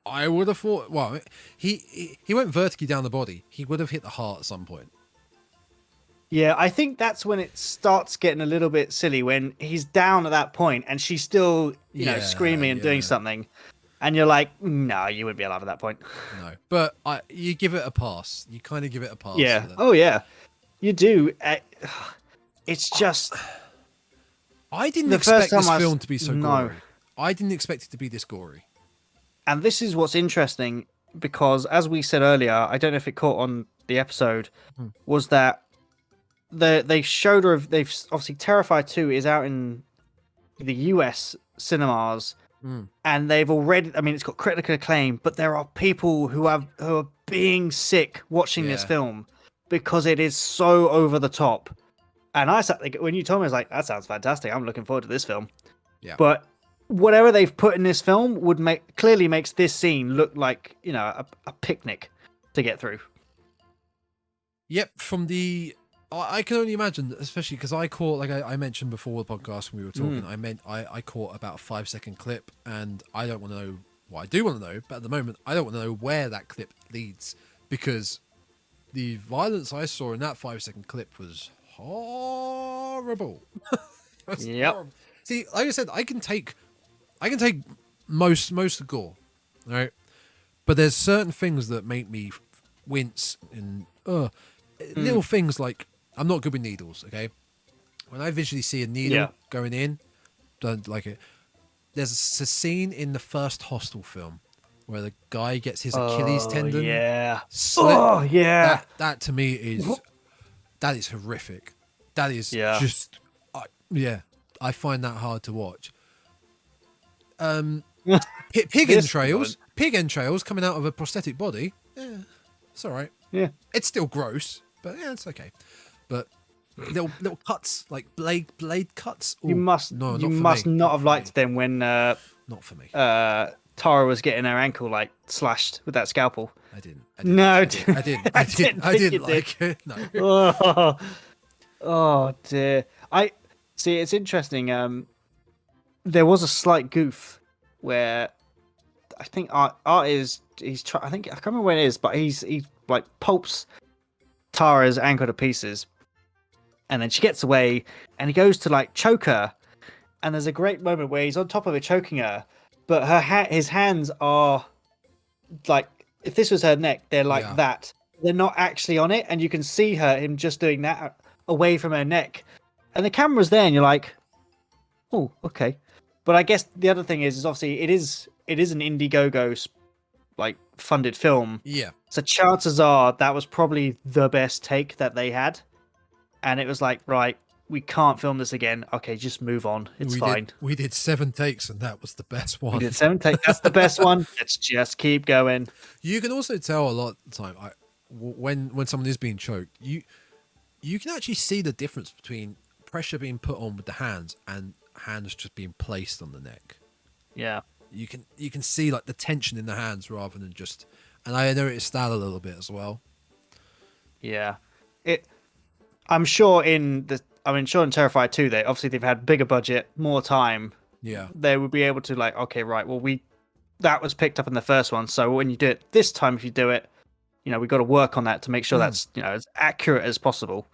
I would have thought, well, he went vertically down the body. He would have hit the heart at some point. Yeah, I think that's when it starts getting a little bit silly, when he's down at that point and she's still, screaming and doing something. And you're like, no, you wouldn't be alive at that point. No, but you give it a pass. You kind of give it a pass. Yeah. Oh, yeah. You do. It's just... I didn't expect this film to be so gory. I didn't expect it to be this gory. And this is what's interesting, because as we said earlier, I don't know if it caught on the episode, was that they showed her, they've obviously Terrifier 2 is out in the US cinemas, and they've already, I mean, it's got critical acclaim, but there are people who are being sick watching this film because it is so over the top. And I sat there, when you told me, I was like, that sounds fantastic. I'm looking forward to this film. Yeah. But whatever they've put in this film clearly makes this scene look like, a picnic to get through. Yep. I can only imagine, especially because I caught, like I mentioned before the podcast when we were talking, I caught about a 5-second clip, and I don't want to know, well, I do want to know, but at the moment, I don't want to know where that clip leads, because the violence I saw in that 5-second clip was horrible. Yep. See, like I said, I can take most of the gore, right? But there's certain things that make me wince and little things like, I'm not good with needles, okay? When I visually see a needle going in, don't like it. There's a scene in the first Hostel film where the guy gets his Achilles tendon. Yeah. That to me is horrific. That is just I find that hard to watch. Pig entrails coming out of a prosthetic body. Yeah, it's all right. Yeah, it's still gross, but yeah, it's okay. but little cuts, like blade cuts. You Ooh, must no, you not for must me. not have liked them when Not for me. Tara was getting her ankle like slashed with that scalpel. I didn't. No, I didn't like it. No. Oh dear. I see. It's interesting. There was a slight goof where I think Art is he's trying. I think I can't remember when it is, but he like pulps Tara's ankle to pieces, and then she gets away, and he goes to like choke her, and there's a great moment where he's on top of her choking her, but his hands are like, if this was her neck, they're like that. They're not actually on it, and you can see him just doing that away from her neck, and the camera's there, and you're like, oh, okay. But I guess the other thing is obviously it is an Indiegogo like funded film. Yeah. So chances are that was probably the best take that they had, and it was like, right, we can't film this again. Okay, just move on. It's fine. We did 7 takes, and that was the best one. We did 7 takes. That's the best one. Let's just keep going. You can also tell a lot of the time when someone is being choked, you can actually see the difference between pressure being put on with the hands and hands just being placed on the neck. Yeah. You can see like the tension in the hands rather than just, and I noticed that a little bit as well. Yeah. I'm sure in Terrifier 2, they've had bigger budget, more time. Yeah. They would be able to like, okay, right, well that was picked up in the first one, so when you do it this time, if you do it, we got to work on that to make sure that's as accurate as possible.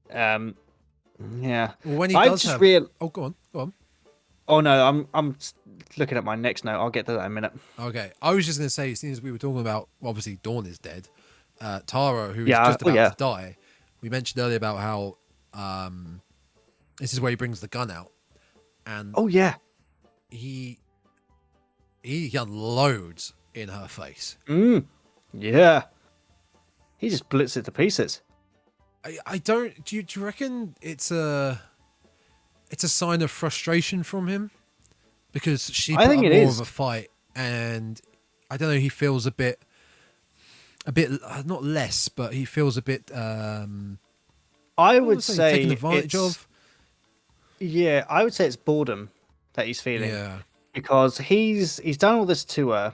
Yeah. Well, when he does have... Oh, go on. Oh no, I'm looking at my next note. I'll get to that in a minute. Okay, I was just going to say, as soon as we were talking about, obviously Dawn is dead, Tara, who is just about to die. We mentioned earlier about how this is where he brings the gun out, and he unloads in her face. Yeah, he just blitzes it to pieces. I don't. Do you reckon it's a sign of frustration from him? Because she put up more of a fight, and I don't know, he feels a bit not less, but he feels a bit I would say taken advantage of. Yeah, I would say it's boredom that he's feeling. Yeah. Because he's done all this to her.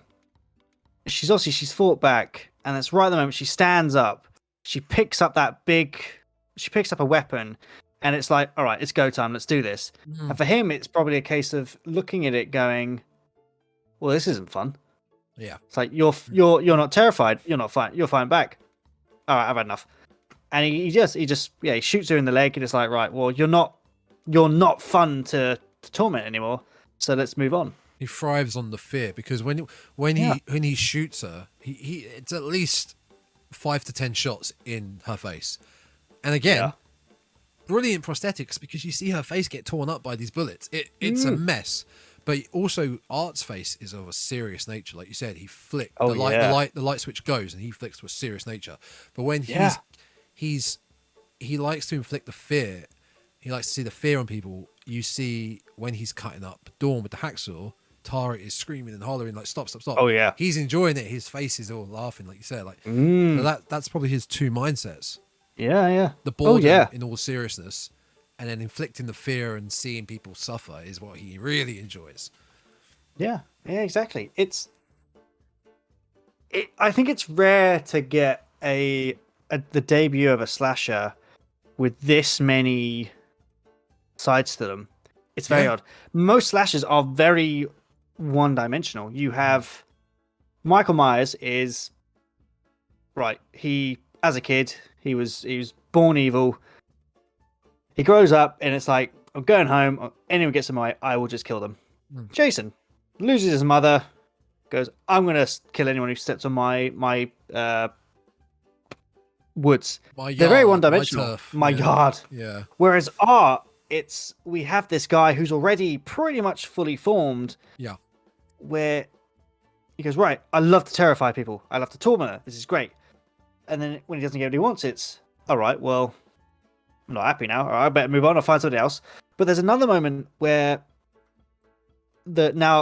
She's fought back, and it's right at the moment she stands up. She picks up a weapon, and it's like, all right, it's go time. Let's do this. And for him, it's probably a case of looking at it, going, "Well, this isn't fun." Yeah, it's like you're not terrified. You're not fighting. You're fighting back. All right, I've had enough. And he just he shoots her in the leg, and it's like, right, well, you're not fun to torment anymore. So let's move on. He thrives on the fear, because when he shoots her, he it's at least 5 to 10 shots in her face, and again, brilliant prosthetics, because you see her face get torn up by these bullets. It's a mess, but also Art's face is of a serious nature, like you said. He flicked the light switch goes, and he flicks to a serious nature. But when he likes to inflict the fear, he likes to see the fear on people. You see when he's cutting up Dawn with the hacksaw, Tara is screaming and hollering like, stop. Oh yeah, he's enjoying it. His face is all laughing, like you said. Like so that's probably his two mindsets. Yeah. The boredom in all seriousness, and then inflicting the fear and seeing people suffer is what he really enjoys. Yeah, exactly. I think it's rare to get the debut of a slasher with this many sides to them. It's very odd. Most slashers are very one-dimensional. You have Michael Myers is right. He, as a kid, he was born evil. He grows up, and it's like, I'm going home. Anyone gets in my way, I will just kill them. Jason loses his mother, goes, I'm gonna kill anyone who steps on my woods. They're very one-dimensional. My yard. Yeah. Whereas Art, we have this guy who's already pretty much fully formed. Yeah. Where he goes, right, I love to terrify people. I love to torment her. This is great. And then when he doesn't get what he wants, it's, all right, well, I'm not happy now. All right, I better move on. I'll find somebody else. But there's another moment where the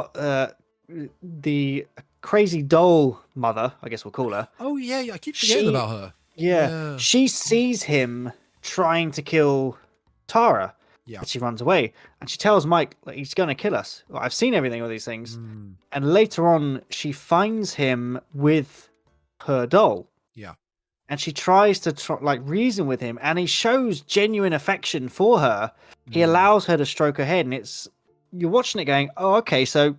crazy doll mother, I guess we'll call her. Oh, yeah. I keep forgetting about her. Yeah. She sees him trying to kill Tara. Yeah. But she runs away, and she tells Mike that he's going to kill us. Well, I've seen everything, all these things. And later on, she finds him with her doll. Yeah. And she tries to reason with him, and he shows genuine affection for her. He allows her to stroke her head, and you're watching it going, oh, okay, so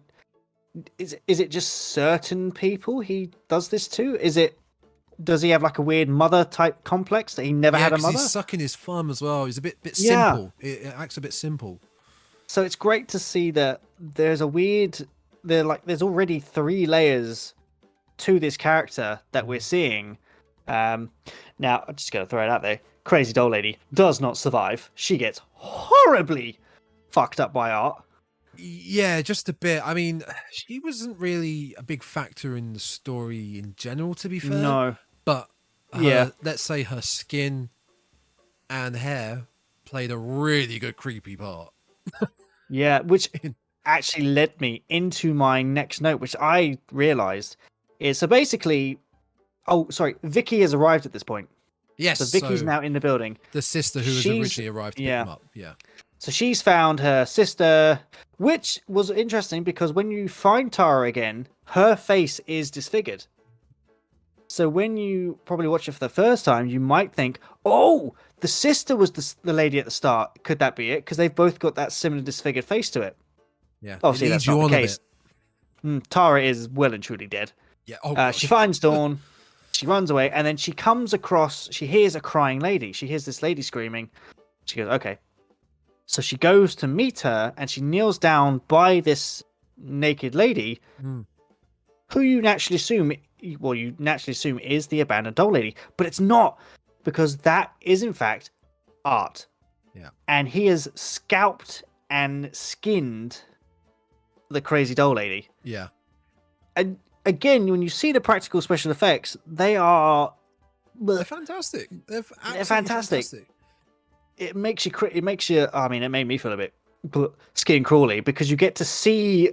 is it just certain people he does this to? Does he have like a weird mother type complex that he never had a mother? He's sucking his thumb as well. He's a bit simple. It acts a bit simple. So it's great to see that there's already 3 layers to this character that we're seeing. Now I'm just gonna throw it out there. Crazy Doll Lady does not survive. She gets horribly fucked up by Art. Yeah, just a bit. I mean, she wasn't really a big factor in the story in general, to be fair. No. But let's say her skin and hair played a really good creepy part. Yeah, which actually led me into my next note, which I realized is so basically. Oh, sorry, Vicky has arrived at this point. Yes. So Vicky's now in the building. The sister who has originally arrived to pick them up. Yeah. So she's found her sister, which was interesting because when you find Tara again, her face is disfigured. So when you probably watch it for the first time, you might think, oh, the sister was the lady at the start. Could that be it? Because they've both got that similar disfigured face to it. Yeah. Obviously, that's not the case. Tara is well and truly dead. Yeah. Oh, she finds Dawn. She runs away, and then she comes across. She hears a crying lady. She hears this lady screaming. She goes, "Okay." So she goes to meet her, and she kneels down by this naked lady, who you naturally assume is the abandoned doll lady, but it's not, because that is in fact Art. Yeah, and he has scalped and skinned the crazy doll lady. Yeah, and again, when you see the practical special effects, they're fantastic. They're fantastic. It makes you. I mean, it made me feel a bit skin crawly because you get to see,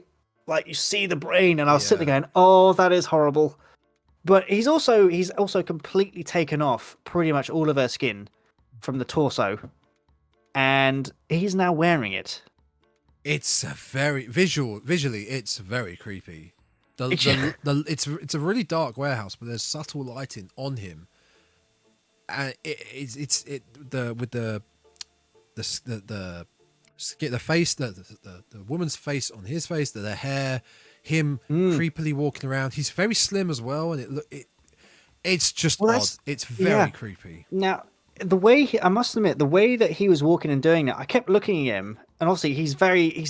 you see the brain, and I was sitting there going, "Oh, that is horrible." But he's also completely taken off pretty much all of her skin from the torso, and he's now wearing it. It's visually, it's very creepy. It's a really dark warehouse, but there's subtle lighting on him, and the face, the woman's face on his face, the hair, him creepily walking around. He's very slim as well, and it's just odd. It's very creepy. Now, I must admit, the way that he was walking and doing that, I kept looking at him, and obviously he's very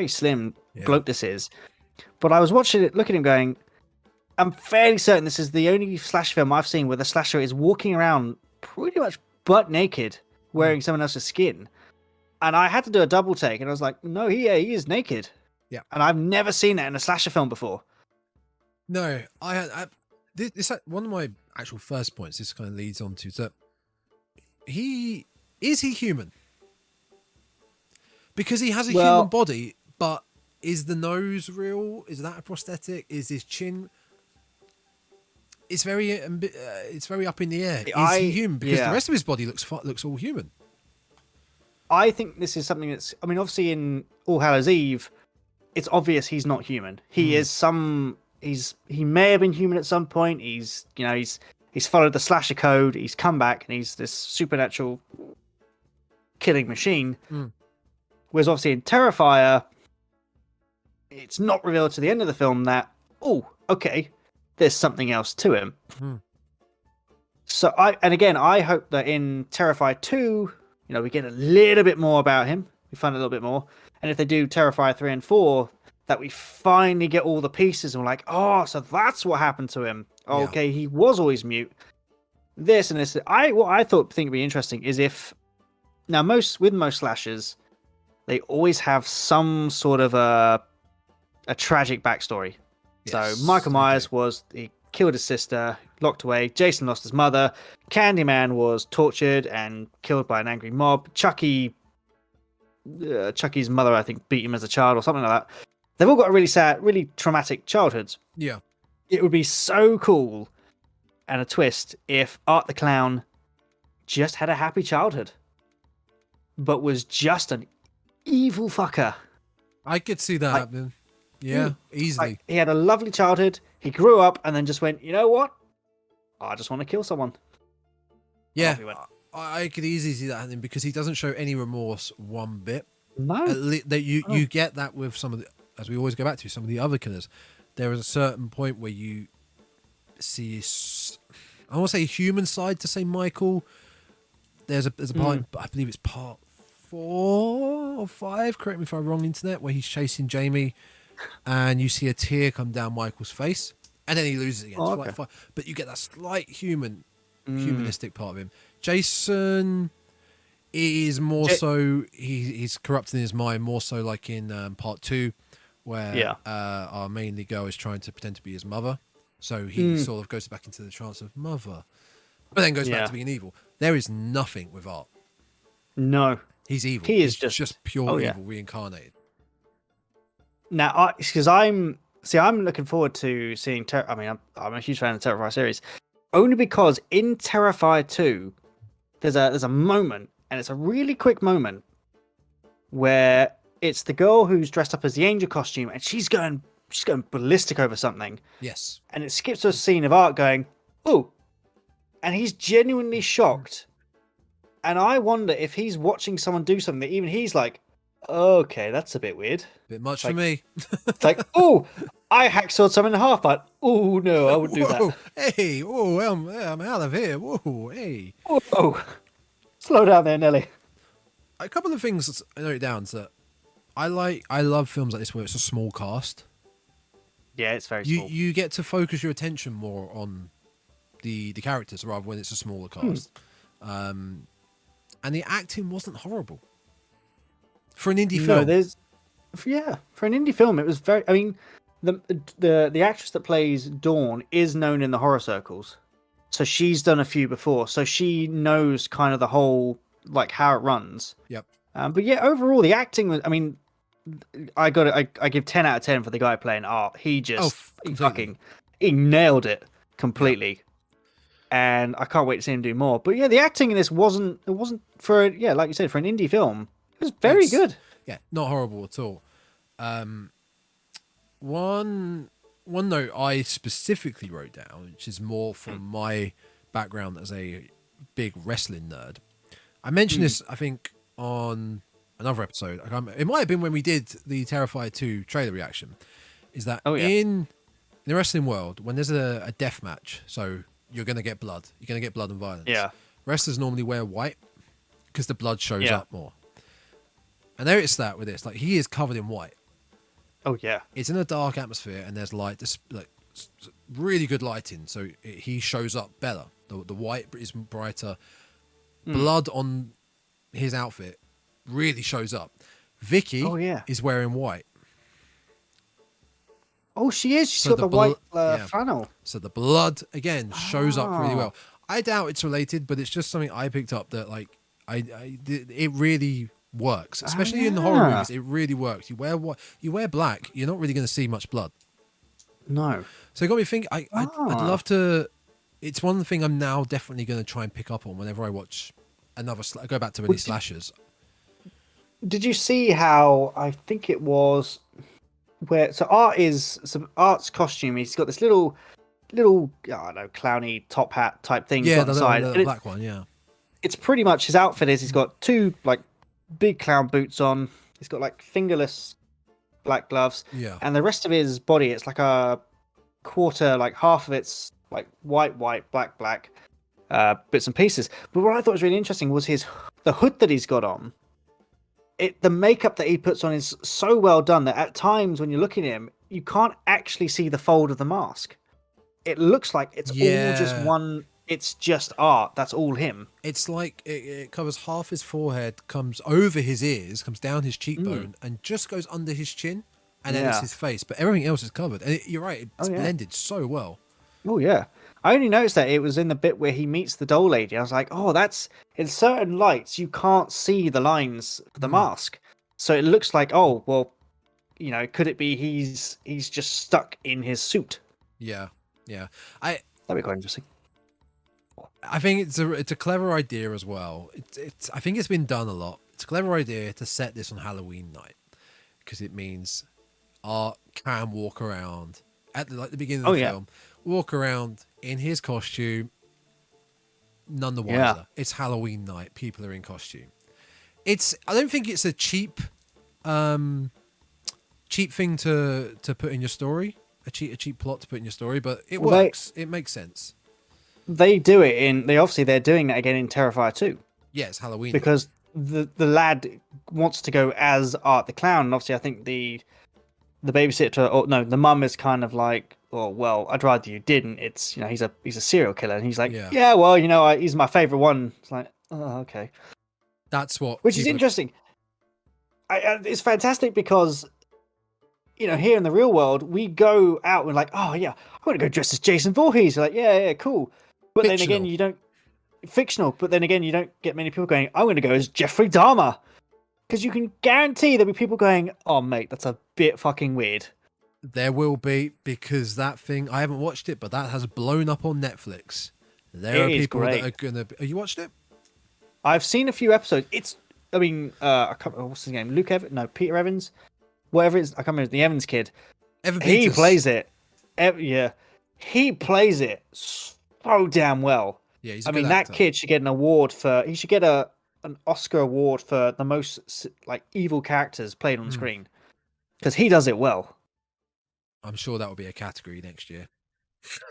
slim bloke. This is. But I was watching it, looking at him going, I'm fairly certain this is the only slasher film I've seen where the slasher is walking around pretty much butt naked, wearing someone else's skin. And I had to do a double take, and I was like, no, he is naked. Yeah. And I've never seen that in a slasher film before. No, this one of my actual first points, this kind of leads on to that. Is he human? Because he has a human body, but is the nose real? Is that a prosthetic? Is his chin? It's very up in the air. Is he human? Because the rest of his body looks all human. I think this is something that's. I mean, obviously in All Hallows Eve, it's obvious he's not human. He is He may have been human at some point. He's followed the slasher code. He's come back, and he's this supernatural killing machine. Whereas obviously in Terrifier, it's not revealed to the end of the film that, there's something else to him. So I hope that in Terrifier 2, we get a little bit more about him. We find a little bit more. And if they do Terrifier 3 and 4, that we finally get all the pieces and we're like, oh, so that's what happened to him. Okay, he was always mute. This and this. What I think would be interesting is if, now most slashers, they always have some sort of a tragic backstory. Yes, so Michael Myers he killed his sister, locked away. Jason lost his mother. Candyman was tortured and killed by an angry mob. Chucky's mother, I think, beat him as a child or something like that. They've all got a really sad, really traumatic childhoods. Yeah. It would be so cool and a twist if Art the Clown just had a happy childhood, but was just an evil fucker. I could see that happening. Yeah, easily. Like, he had a lovely childhood. He grew up and then just went, you know what? I just want to kill someone. Yeah, I could easily see that happening because he doesn't show any remorse one bit. No. You get that with some of the, as we always go back to, some of the other killers. There is a certain point where you see, I want to say human side to say Michael. There's a part, I believe it's part 4 or 5, correct me if I'm wrong, internet, where he's chasing Jamie and you see a tear come down Michael's face and then he loses again. Oh, okay. But you get that slight humanistic part of him. Jason is more so, he's corrupt in his mind, more so like in part 2, where our main lead girl is trying to pretend to be his mother. So he sort of goes back into the trance of mother, but then goes back to being evil. There is nothing with Art. No. He's evil. He's just pure evil reincarnated. Now, because I'm looking forward to seeing. I'm a huge fan of the Terrifier series, only because in Terrifier 2, there's a moment, and it's a really quick moment, where it's the girl who's dressed up as the angel costume, and she's going ballistic over something. Yes. And it skips to a scene of Art going, "Oh," and he's genuinely shocked. And I wonder if he's watching someone do something that even he's like, okay, that's a bit weird. Bit much for me. It's like, oh, I hacksawed someone in half, but oh no, I wouldn't do that. Hey, I'm out of here. Whoa, hey. Whoa. Slow down there, Nelly. A couple of things I noted down that I love films like this where it's a small cast. Yeah, it's very small. You get to focus your attention more on the characters rather when it's a smaller cast. And the acting wasn't horrible. For an indie film. For an indie film, it was very. I mean, the actress that plays Dawn is known in the horror circles, so she's done a few before, so she knows kind of the whole like how it runs. Yep. But yeah, overall the acting was. I mean, I give 10 out of 10 for the guy playing Art. He just he nailed it completely. Yep. And I can't wait to see him do more. But yeah, the acting in this wasn't for like you said, for an indie film. It was very good. Yeah, not horrible at all. One note I specifically wrote down, which is more from my background as a big wrestling nerd. I mentioned this, I think, on another episode. It might have been when we did the Terrifier 2 trailer reaction. Is that in the wrestling world, when there's a death match, so you're going to get blood. You're going to get blood and violence. Yeah. Wrestlers normally wear white because the blood shows up more. I noticed that with this. Like, he is covered in white. Oh, yeah. It's in a dark atmosphere and there's light, like really good lighting. So he shows up better. The white is brighter. Blood on his outfit really shows up. Vicky is wearing white. Oh, she is. She's got the white flannel. So the blood again shows up really well. I doubt it's related, but it's just something I picked up that like it really works, especially in the horror movies. It really works. You wear black, you're not really going to see much blood. No. So it got me thinking. I'd love to. It's one thing I'm now definitely going to try and pick up on whenever I watch another. I go back to any slashers. Did you see how I think it was? Where Art's costume, he's got this little I don't know, clowny top hat type thing on the side. The black one, yeah. It's pretty much his outfit is he's got two like big clown boots on. He's got like fingerless black gloves. Yeah. And the rest of his body, it's like a quarter, like half of it's like white, black, bits and pieces. But what I thought was really interesting was the hood that he's got on. The makeup that he puts on is so well done that at times when you're looking at him, you can't actually see the fold of the mask. It looks like it's all just one. It's just Art. That's all him. It's like it covers half his forehead, comes over his ears, comes down his cheekbone, and just goes under his chin, and then it's his face. But everything else is covered. And you're right. It's blended so well. Oh, yeah. I only noticed that it was in the bit where he meets the doll lady. I was like, oh, that's in certain lights, you can't see the lines of the mask. So it looks like, oh, well, you know, could it be he's just stuck in his suit? Yeah. That'd be quite interesting. I think it's a clever idea as well. I think it's been done a lot. It's a clever idea to set this on Halloween night because it means Art can walk around at the beginning of the film, walk around in his costume, none the wiser. Yeah. It's Halloween night. People are in costume. I don't think it's a cheap thing to put in your story, a cheap plot to put in your story, but it works. It makes sense. They do it they're doing that again in Terrifier 2. Yeah, it's Halloween. Because the lad wants to go as Art the Clown, and obviously I think the babysitter, or no, the mum is kind of like, oh well, I'd rather you didn't. It's, you know, he's a serial killer, and he's like, yeah well, you know, he's my favorite one. It's like, oh, okay. That's which is interesting. It's fantastic because, you know, here in the real world, we go out and like, oh yeah, I want to go dressed as Jason Voorhees. You're like, yeah, cool. But then again, you don't get many people going, I'm going to go as Jeffrey Dahmer. Because you can guarantee there'll be people going, oh mate, that's a bit fucking weird. There will be, because that thing, I haven't watched it, but that has blown up on Netflix. There are people that are going to... Have you watched it? I've seen a few episodes. I can't remember, what's his name? Peter Evans? Whatever it is, I can't remember, the Evans kid. He plays it. Yeah. He plays it so damn well. Yeah, he's a good actor. That kid should get an award he should get an Oscar award for the most like evil characters played on screen. Because he does it well. I'm sure that will be a category next year.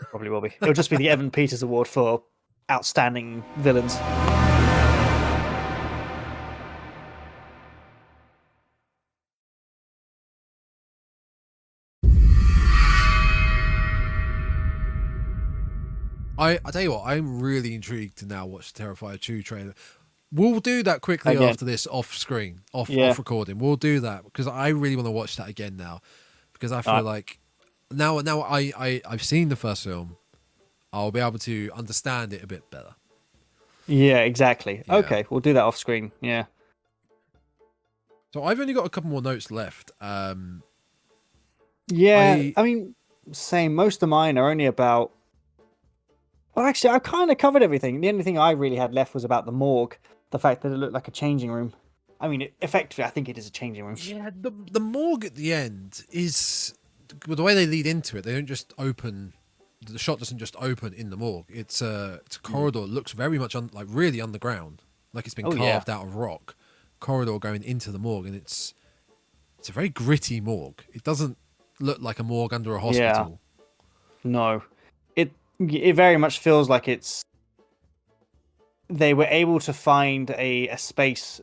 Probably will be. It'll just be the Evan Peters Award for outstanding villains. I tell you what, I'm really intrigued to now watch the Terrifier 2 trailer. We'll do that quickly after this off screen, off recording. We'll do that because I really want to watch that again now, because I feel like now I've seen the first film, I'll be able to understand it a bit better. Yeah, exactly. Yeah. Okay, we'll do that off screen. Yeah. So I've only got a couple more notes left. I mean, same. Most of mine are only about. Well, actually, I've kind of covered everything. The only thing I really had left was about the morgue. The fact that it looked like a changing room. I mean, effectively, I think it is a changing room. Yeah, the morgue at the end is... Well, the way they lead into it, they don't just open... The shot doesn't just open in the morgue. It's a corridor. It looks very much like really underground. Like it's been carved out of rock. Corridor going into the morgue. And it's a very gritty morgue. It doesn't look like a morgue under a hospital. Yeah. No. It very much feels like they were able to find a space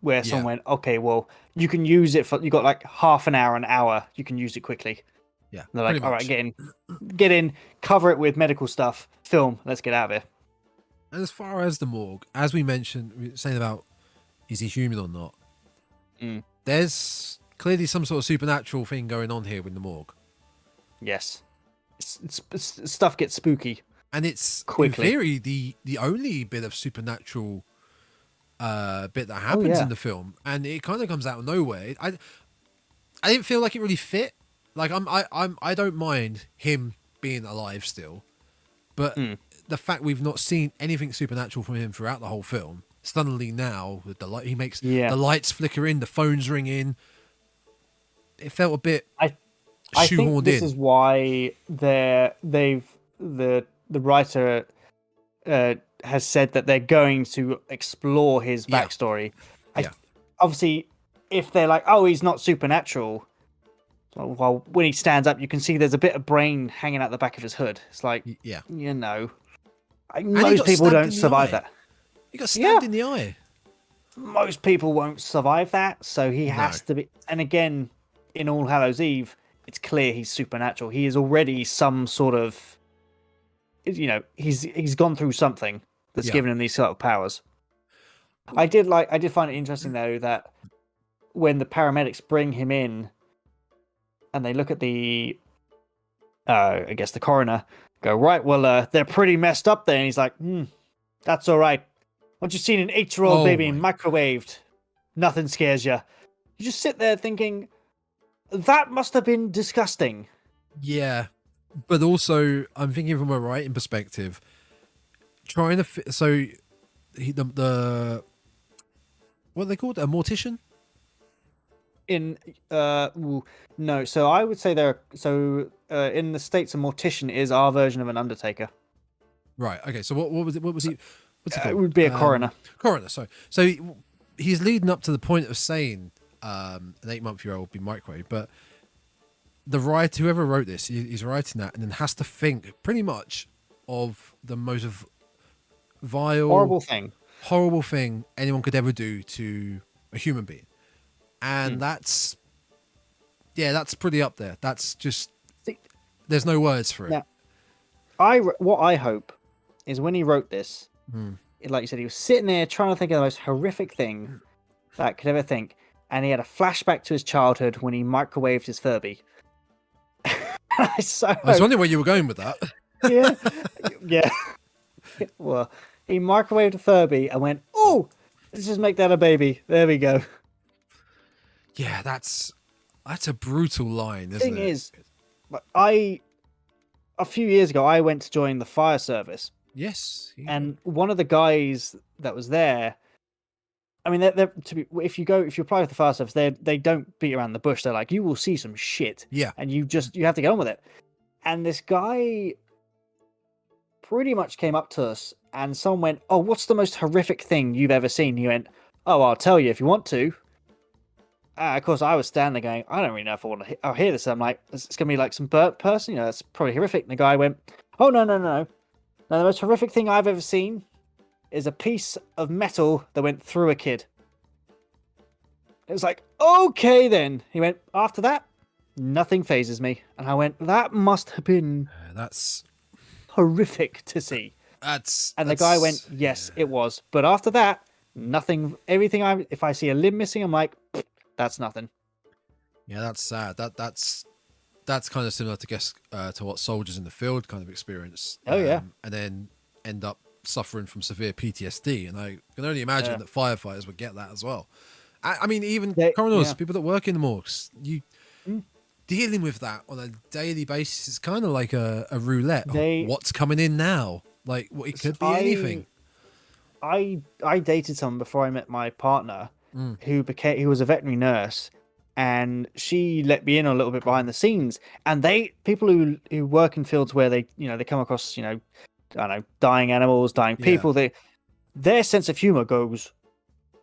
where someone went, okay, well, you can use it you got like half an hour, you can use it quickly. Yeah. And they're like, all right, get in, cover it with medical stuff, film, let's get out of here. And as far as the morgue, as we mentioned, we were saying about is he human or not? There's clearly some sort of supernatural thing going on here with the morgue. Yes. Stuff gets spooky, and it's quickly. In theory the only bit of supernatural bit that happens in the film, and it kind of comes out of nowhere. I didn't feel like it really fit. Like I don't mind him being alive still, but the fact we've not seen anything supernatural from him throughout the whole film, suddenly now with the light he makes the lights flicker in, the phones ring in, it felt a bit. I think this is why the writer has said that they're going to explore his backstory. Obviously, if they're like, oh, he's not supernatural, well, when he stands up, you can see there's a bit of brain hanging out the back of his hood. It's like, you know, most people don't survive that. He got stabbed in the eye. Most people won't survive that, so he has to be. And again, in All Hallows Eve, it's clear he's supernatural. He is already some sort of, you know, he's gone through something that's given him these sort of powers. I did find it interesting though that when the paramedics bring him in, and they look at the, I guess the coroner, go, right, well, they're pretty messed up there, and he's like, that's all right. Once you've seen an 8-year-old baby microwaved, nothing scares you. You just sit there thinking, that must have been disgusting. Yeah, but also I'm thinking from a writing perspective, trying to so the what are they called, a mortician? No, so I would say in the States a mortician is our version of an undertaker. Right. Okay. So what was it? What was he? What's he called? It would be a coroner. Coroner. Sorry. So he's leading up to the point of saying an 8-month-old will be microwaved, but the writer, whoever wrote this, he's writing that and then has to think pretty much of the most vile, horrible thing anyone could ever do to a human being, and that's pretty up there. That's just, there's no words for it. Now, what I hope is when he wrote this, like you said, he was sitting there trying to think of the most horrific thing that could ever think, and he had a flashback to his childhood when he microwaved his Furby. I was wondering where you were going with that. Yeah. Well, he microwaved a Furby and went, "Oh, let's just make that a baby." There we go. Yeah, that's a brutal line, isn't it? Thing is, a few years ago, I went to join the fire service. Yes. Yeah. And one of the guys that was there, I mean, if you apply for the fire service, they don't beat around the bush. They're like, you will see some shit. Yeah. And you have to get on with it. And this guy pretty much came up to us and someone went, "Oh, what's the most horrific thing you've ever seen?" He went, "Oh, I'll tell you if you want to." Of course, I was standing there going, I don't really know if I want to hear this. I'm like, it's going to be like some burnt person, that's probably horrific. And the guy went, "Oh, no. No, the most horrific thing I've ever seen is a piece of metal that went through a kid." It was like, okay then. He went, "After that, nothing phases me." And I went, that must have been that's horrific to see. The guy went, "Yes, it was. But after that, nothing, everything if I see a limb missing, I'm like, that's nothing." Yeah, that's sad. That's kind of similar to what soldiers in the field kind of experience. Oh yeah. And then end up suffering from severe PTSD. And I can only imagine that firefighters would get that as well. I mean, even coroners, people that work in the morgues, dealing with that on a daily basis is kind of like a roulette. What's coming in now? Like, it could be anything. I dated someone before I met my partner who was a veterinary nurse, and she let me in a little bit behind the scenes. And people who work in fields where they come across, I don't know, dying animals, dying people, their sense of humor goes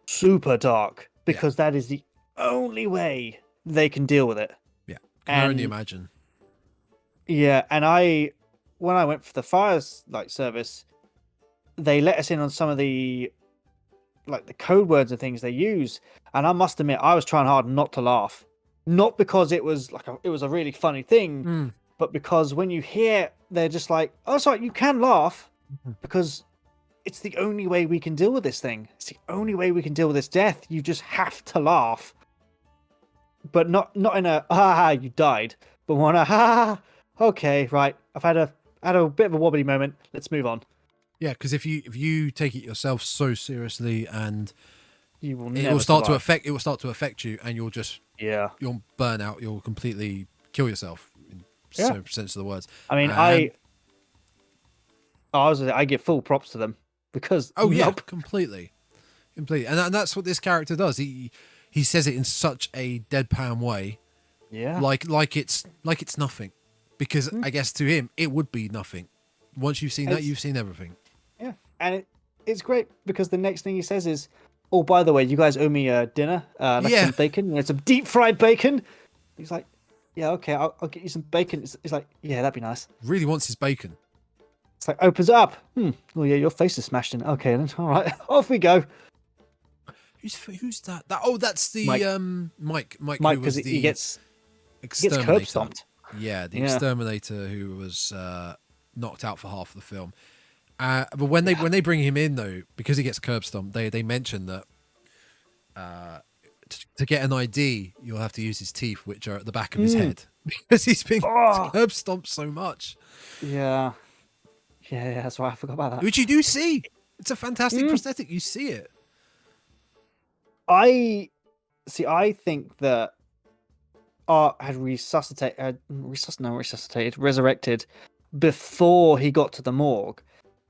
super dark because that is the only way they can deal with it. Yeah, I can only imagine. Yeah, and when I went for the fire service, they let us in on some of the code words and things they use, and I must admit I was trying hard not to laugh, not because it was a really funny thing, but because when you hear, they're just like, "Oh, sorry, you can laugh because it's the only way we can deal with this thing. It's the only way we can deal with this death. You just have to laugh." But not in a ha you died, but one ha okay, right, I've had a bit of a wobbly moment, let's move on. Yeah, because if you take it yourself so seriously, and it will start to affect you, and you'll burn out, you'll completely kill yourself in some sense of the words. I mean, I give full props to them because completely, and that's what this character does. He says it in such a deadpan way, like it's nothing, because I guess to him it would be nothing. Once you've seen that, you've seen everything. Yeah, and it's great because the next thing he says is, "Oh, by the way, you guys owe me dinner, some bacon, some deep fried bacon." He's like, "Yeah, okay, I'll get you some bacon." He's like, "Yeah, that'd be nice." Really wants his bacon. It's like, opens up. Oh yeah, your face is smashed in. Okay, then all right, off we go. Who's that? That's the Mike. Mike, because he gets curb stomped. Yeah, the exterminator who was knocked out for half of the film. But when they bring him in though, because he gets curb stomped, they mention that to get an ID, you'll have to use his teeth, which are at the back of his head, because he's been curb stomped so much. Yeah, that's why I forgot about that. Which you do see. It's a fantastic prosthetic. You see it. I think that Art had resurrected before he got to the morgue,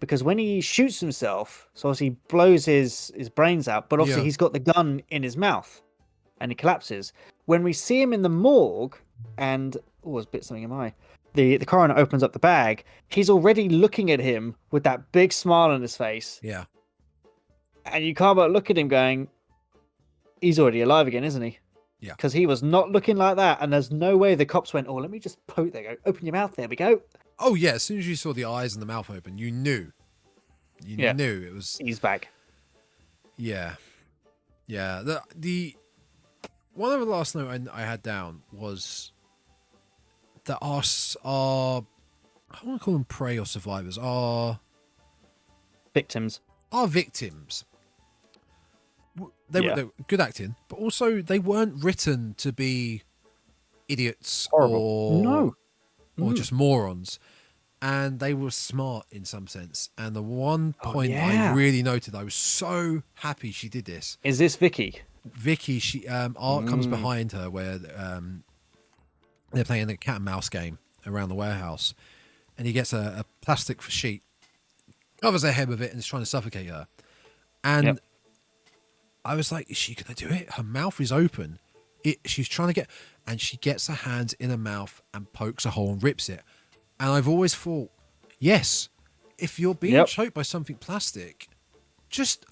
because when he shoots himself, so obviously he blows his brains out, but obviously he's got the gun in his mouth and he collapses. When we see him in the morgue and there's a bit something in my eye. The coroner opens up the bag, he's already looking at him with that big smile on his face. Yeah. And you can't but look at him going, he's already alive again, isn't he? Yeah. Because he was not looking like that, and there's no way the cops went, let me just poke. There you go. Open your mouth. There we go. Oh, yeah. As soon as you saw the eyes and the mouth open, you knew. You knew it was... He's back. Yeah. Yeah. The one of the last note I had down was that our... I don't want to call them prey or survivors. Victims. Our victims. They were good acting, but also they weren't written to be idiots or just morons. And they were smart in some sense. And the one point I really noted, I was so happy she did this. Is this Vicky? Vicky, Art comes behind her where they're playing a cat and mouse game around the warehouse. And he gets a plastic sheet, covers her head with it, and is trying to suffocate her. And I was like, is she going to do it? Her mouth is open. She's trying to get... And she gets her hands in her mouth and pokes a hole and rips it. And I've always thought, yes, if you're being choked by something plastic, just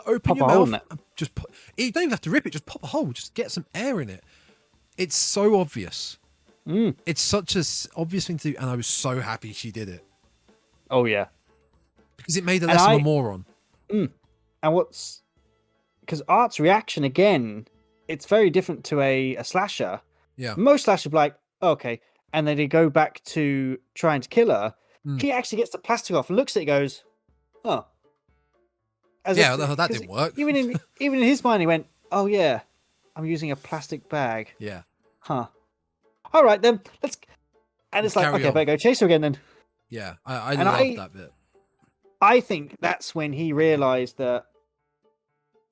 open your mouth. And just you don't even have to rip it. Just pop a hole. Just get some air in it. It's so obvious. It's such an obvious thing to do. And I was so happy she did it. Oh, yeah. Because it made her less of a moron. And because Art's reaction, again, it's very different to a slasher. Yeah. Most slashers are like, okay. And then they go back to trying to kill her. He actually gets the plastic off and looks at it and goes, oh. That didn't work. Even in his mind, he went, oh, yeah, I'm using a plastic bag. Yeah. Huh. All right, then. It's like, okay, better go chase her again then. Yeah, I love that bit. I think that's when he realized that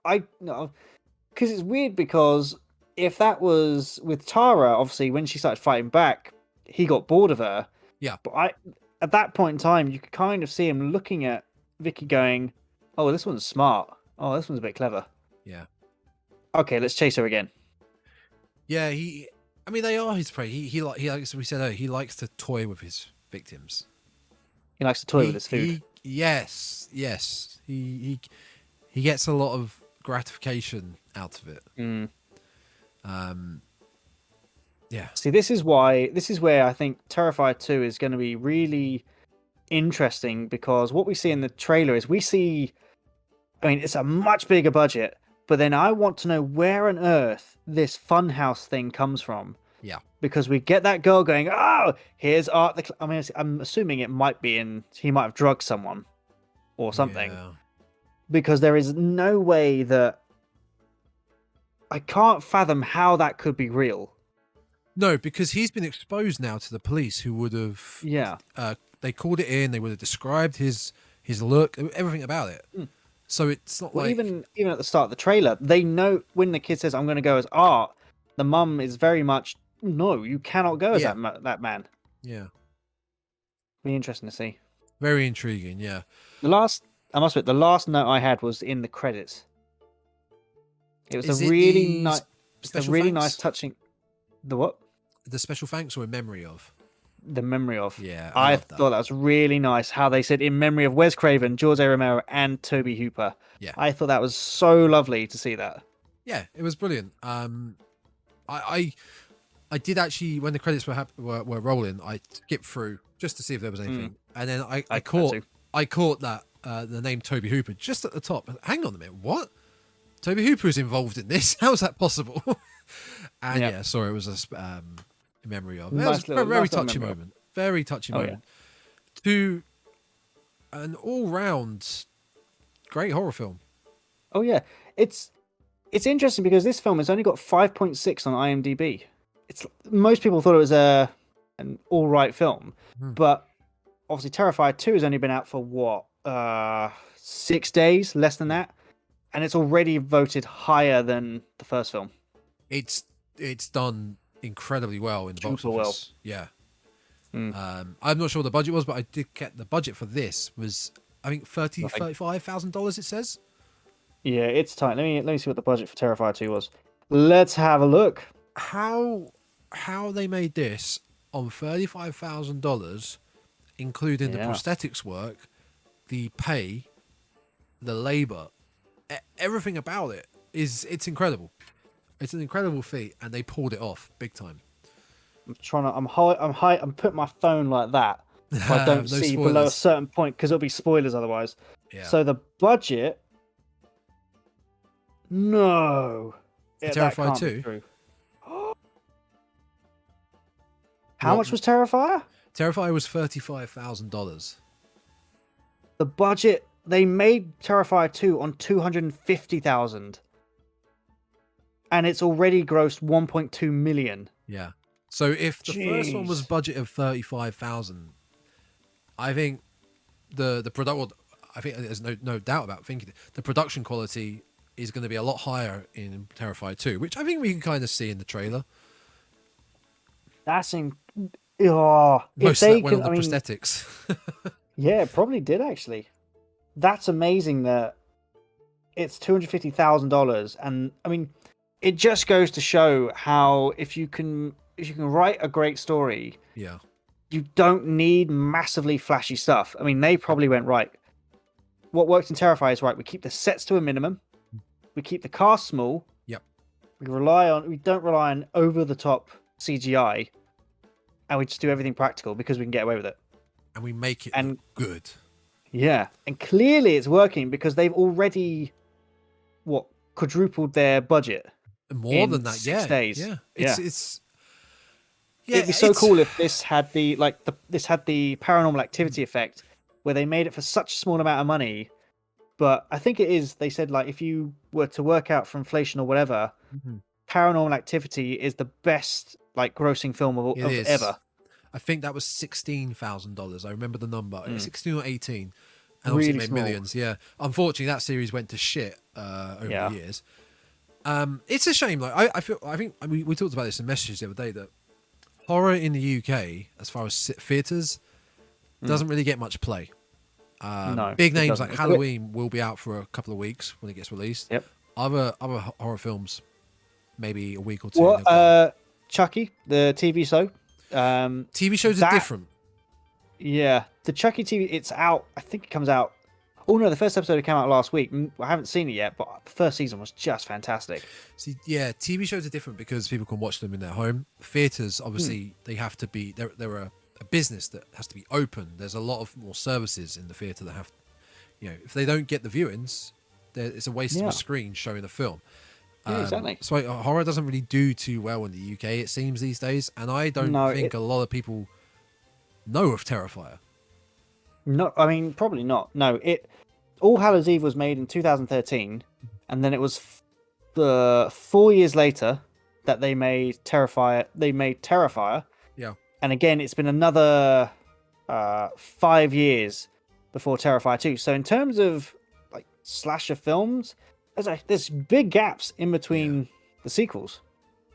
because it's weird because if that was with Tara, obviously when she started fighting back, he got bored of her. Yeah. But at that point in time, you could kind of see him looking at Vicky going, oh, this one's smart. Oh, this one's a bit clever. Yeah. Okay, let's chase her again. Yeah, they are his prey. He likes, we said, he likes to toy with his victims. He likes to toy with his food. Yes. He gets a lot of gratification out of it. Yeah. See, this is where I think Terrifier 2 is going to be really interesting, because what we see in the trailer is it's a much bigger budget, but then I want to know where on earth this funhouse thing comes from. Yeah. Because we get that girl going, oh, here's Art. I'm assuming it might be he might have drugged someone or something. Yeah. Because there is no way that I can't fathom how that could be real. No, because he's been exposed now to the police, who would have... Yeah. They called it in. They would have described his look, everything about it. So it's not like... Even at the start of the trailer, they know when the kid says, I'm going to go as Art, the mum is very much, no, you cannot go as that man. Yeah. Be interesting to see. Very intriguing, yeah. The last note I had was in the credits. It was a really nice touching... The what? The special thanks, or in memory of? The memory of. Yeah. I thought that was really nice how they said in memory of Wes Craven, George A. Romero, and Toby Hooper. Yeah. I thought that was so lovely to see that. Yeah, it was brilliant. I did actually, when the credits were rolling, I skipped through just to see if there was anything. And then I caught that the name Toby Hooper just at the top. Hang on a minute, what? Toby Hooper is involved in this? How is that possible? And sorry, it was a memory of. It was a very touching moment. Very touching moment. Yeah. To an all-round great horror film. Oh yeah, it's interesting because this film has only got 5.6 on IMDb. Most people thought it was an all right film, but obviously Terrifier 2 has only been out for what 6 days, less than that, and it's already voted higher than the first film. It's done incredibly well in the box office. Yeah. I'm not sure what the budget was, but I did get the budget for this was, I think, $35,000. It says. Yeah, it's tight. Let me see what the budget for Terrifier 2 was. Let's have a look. How they made this on $35,000, including the prosthetics work, the pay, the labor, everything about it's incredible. It's an incredible feat, and they pulled it off big time. I'm putting my phone like that so I don't see spoilers below a certain point because it'll be spoilers otherwise. Yeah. So the budget. No. Terrifier 2. How much was Terrifier? Terrifier was $35,000. The budget, they made Terrifier 2 on $250,000. And it's already grossed 1.2 million. Yeah. So if the first one was budget of 35,000, I think the product, I think there's no doubt about thinking the production quality is going to be a lot higher in Terrifier 2, which I think we can kind of see in the trailer. That's most of that went on the prosthetics. Yeah, it probably did actually. That's amazing that it's $250,000, and I mean, it just goes to show how if you can write a great story, you don't need massively flashy stuff. I mean, they probably went right. What works in Terrifier is right. We keep the sets to a minimum. We keep the cast small. Yep. We don't rely on over the top CGI, and we just do everything practical because we can get away with it. And we make it look good. Yeah. And clearly it's working because they've already quadrupled their budget. More than that, 6 days. Yeah. It'd be so cool if this had the paranormal activity effect where they made it for such a small amount of money. But I think it is, they said, like, if you were to work out for inflation or whatever, Paranormal Activity is the best, like, grossing film of ever. I think that was $16,000. I remember the number. 16 or 18. And really obviously made millions, yeah. Unfortunately, that series went to shit over the years. It's a shame. Like I think we talked about this in messages the other day, that horror in the UK, as far as theatres, doesn't really get much play. No, big names like Halloween will be out for a couple of weeks when it gets released. Yep. Other horror films, maybe a week or two. Chucky, the TV show. TV shows are different. Yeah, the Chucky TV, it's out. I think it comes out. Oh no, the first episode came out last week. I haven't seen it yet, but the first season was just fantastic. See, yeah, TV shows are different because people can watch them in their home. Theaters, obviously, they have to be. They're a business that has to be open. There's a lot of more services in the theater that have, if they don't get the viewings, it's a waste of a screen showing a film. Yeah, exactly. So horror doesn't really do too well in the UK, it seems, these days, and I don't think a lot of people know of Terrifier. No, I mean, probably not. No, All Hallows Eve was made in 2013, and then it was 4 years later that they made Terrifier. Yeah. And again, it's been another 5 years before Terrifier 2. So in terms of like slasher films, there's big gaps in between the sequels.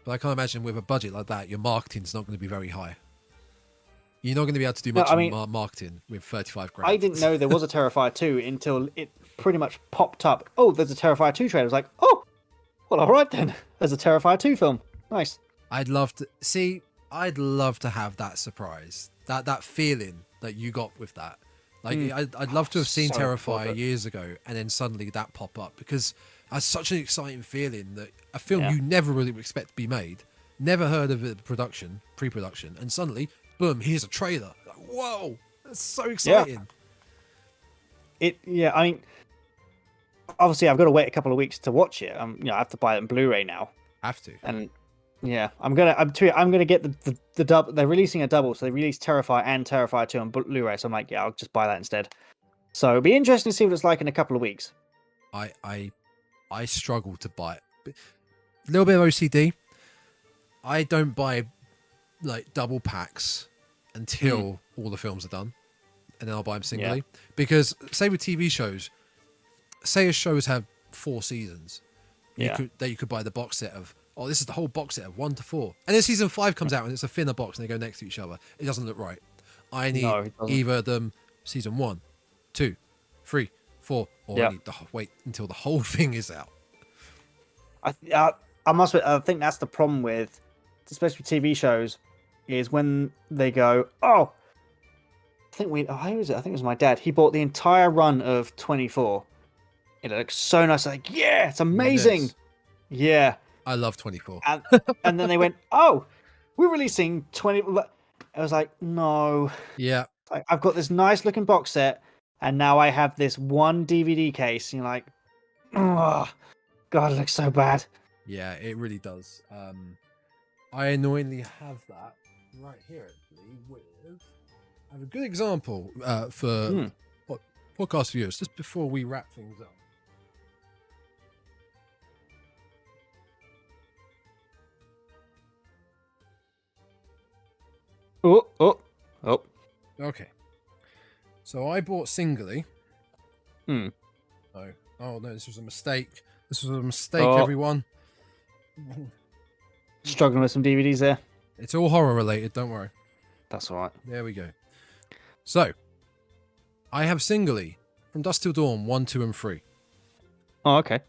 But I can't imagine with a budget like that, your marketing's not going to be very high. You're not going to be able to do much marketing with 35 grand. I didn't know there was a Terrifier 2 until it pretty much popped up. Oh, there's a Terrifier 2 trailer. I was like, oh, well, all right then. There's a Terrifier 2 film. Nice. I'd love to have that surprise, that feeling that you got with that. Like, I'd love to have seen Terrifier years ago, and then suddenly that pop up, because that's such an exciting feeling that a film you never really would expect to be made, never heard of it pre-production, and suddenly, boom, here's a trailer. Like, whoa, that's so exciting. I mean, obviously I've got to wait a couple of weeks to watch it. I have to buy it on Blu-ray now. Have to. And yeah, I'm gonna get the double. They're releasing a double, so they released Terrifier and Terrifier 2 on Blu-ray. So I'm like, I'll just buy that instead. So it'll be interesting to see what it's like in a couple of weeks. I struggle to buy it. A little bit of OCD. I don't buy like double packs until all the films are done, and then I'll buy them singly. Because say with TV shows, say a shows have 4 seasons, you could buy the box set of oh, this is the whole box set of 1 to 4. And then season 5 comes out and it's a thinner box and they go next to each other. It doesn't look right. I need either them season 1, 2, 3, 4, or I need to wait until the whole thing is out. I must admit, I think that's the problem with, especially with TV shows, is when they go, oh, who was it? I think it was my dad. He bought the entire run of 24. It looks so nice. Like, yeah, it's amazing. Yes. Yeah. I love 24. And then they went, oh, we're releasing 20. I was like, no. Yeah. I've got this nice looking box set, and now I have this one DVD case. And you're like, oh, God, it looks so bad. Yeah, it really does. I annoyingly have that right here, actually. I have a good example for podcast viewers, just before we wrap things up. Oh. Okay. So I bought singly. Hmm. Oh no, this was a mistake. Everyone. Struggling with some DVDs there. It's all horror related, don't worry. That's all right. There we go. So, I have singly From Dusk Till Dawn 1, 2, and 3. Oh, okay.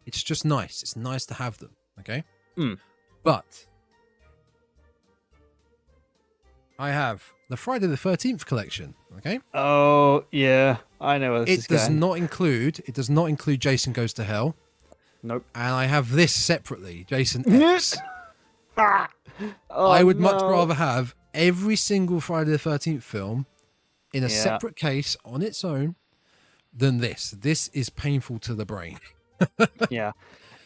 It's just nice. It's nice to have them, okay? Mm. But I have the Friday the 13th collection, okay? Oh, yeah. I know where this is going. It does not include Jason Goes to Hell. Nope. And I have this separately, Jason X. Oh, I would much rather have every single Friday the 13th film in a separate case on its own than this. This is painful to the brain. Yeah.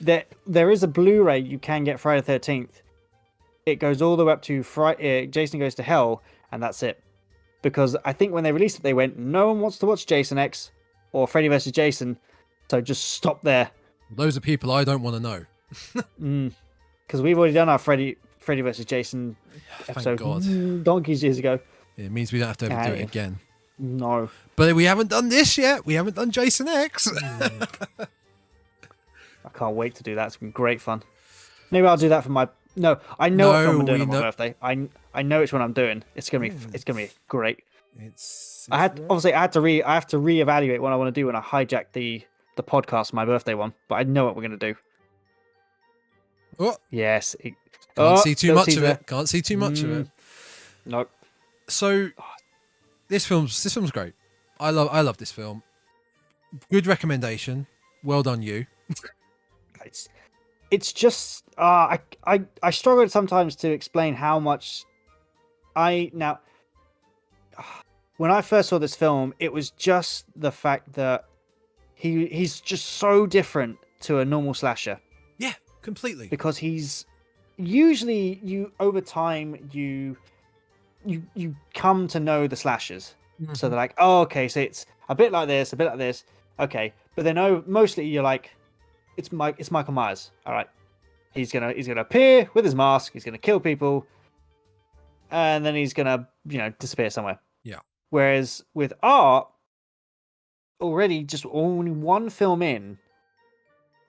There is a Blu-ray you can get Friday the 13th. It goes all the way up to Jason Goes to Hell, and that's it. Because I think when they released it, they went, no one wants to watch Jason X or Freddy vs. Jason, so just stop there. Those are people I don't want to know. Because we've already done our Freddy vs. Jason episode donkeys years ago. It means we don't have to ever do it again. No. But we haven't done this yet. We haven't done Jason X. I can't wait to do that. It's been great fun. Maybe I'll do that for my... No, I know what film I'm doing on my birthday. I know which one I'm doing. It's gonna be great. I have to reevaluate what I want to do when I hijack the podcast, my birthday one. But I know what we're gonna do. Oh. Yes. Can't see too much of it. Can't see too much of it. Nope. So this film's great. I love this film. Good recommendation. Well done, you. It's just I struggle sometimes to explain how much when I first saw this film, it was just the fact that he's just so different to a normal slasher. Yeah, completely. Because he's usually over time you come to know the slashers. Mm-hmm. So they're like, oh, okay, so it's a bit like this, okay. But then mostly you're like, it's Michael Myers. All right, he's gonna appear with his mask. He's gonna kill people, and then he's gonna disappear somewhere. Yeah. Whereas with Art, already just only one film in,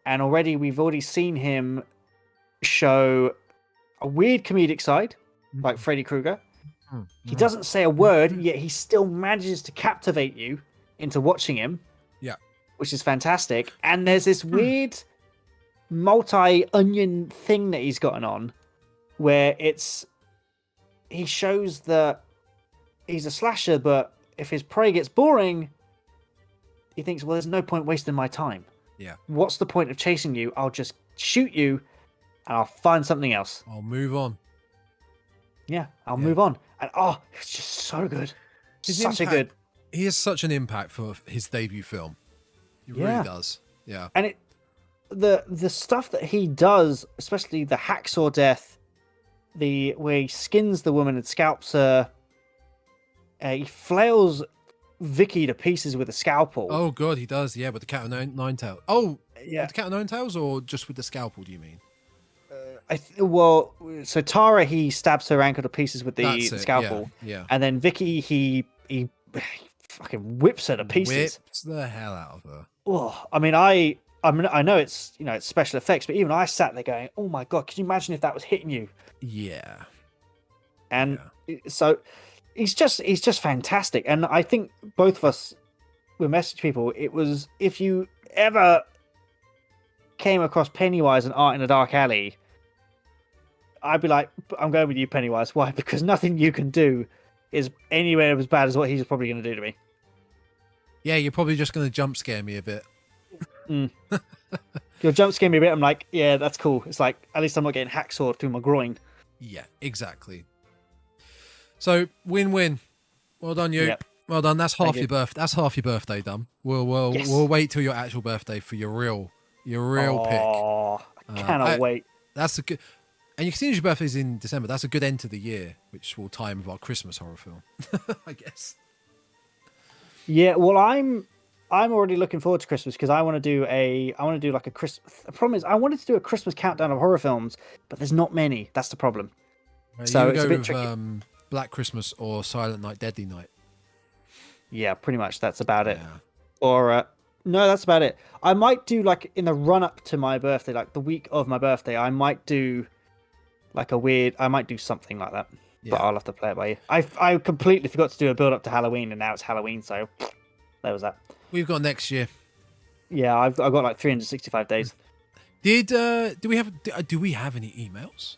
and we've already seen him show a weird comedic side, like Freddy Krueger. He doesn't say a word, yet he still manages to captivate you into watching him. Yeah. Which is fantastic. And there's this weird multi-onion thing that he's gotten on where he shows that he's a slasher, but if his prey gets boring, he thinks, well, there's no point wasting my time. Yeah. What's the point of chasing you? I'll just shoot you and I'll find something else. I'll move on. Yeah, I'll move on. And it's just so good. He has such an impact for his debut film. He really does. Yeah. And the stuff that he does, especially the hacksaw death, where he skins the woman and scalps her, he flails Vicky to pieces with a scalpel. Oh god, he does. Yeah, with the cat o' nine tails. Oh, yeah. With the cat o' nine tails, or just with the scalpel? Do you mean? So Tara, he stabs her ankle to pieces with the scalpel. Yeah. And then Vicky, he fucking whips her to pieces. Whips the hell out of her. Oh, I mean, I I know it's it's special effects, but even I sat there going, "Oh my god, can you imagine if that was hitting you?" Yeah. And so he's just fantastic. And I think both of us will message people. It was, if you ever came across Pennywise and Art in a Dark Alley, I'd be like, I'm going with you, Pennywise. Why? Because nothing you can do is anywhere as bad as what he's probably going to do to me. Yeah, you're probably just going to jump scare me a bit. You'll jump scare me a bit. I'm like, yeah, that's cool. It's like, at least I'm not getting hacksawed through my groin. Yeah, exactly. So win-win. Well done, you. Yep. Well done. That's half you. your birthday. That's half your birthday done. We'll wait till your actual birthday for your real pick. Oh, I cannot wait. That's a good. And you can see your birthday's in December. That's a good end to the year, which will tie in with our Christmas horror film, I guess. Yeah, well, I'm already looking forward to Christmas because I want to do like a Christmas. The problem is, I wanted to do a Christmas countdown of horror films, but there's not many. That's the problem. So it's a bit tricky. Black Christmas or Silent Night, Deadly Night. Yeah, pretty much. That's about it. Or no, that's about it. I might do like in the run up to my birthday, like the week of my birthday. I might do like I might do something like that. Yeah. But I'll have to play it by ear. I completely forgot to do a build up to Halloween, and now it's Halloween, so there was that. We've got next year. Yeah, I've got like 365 days. Do we have any emails?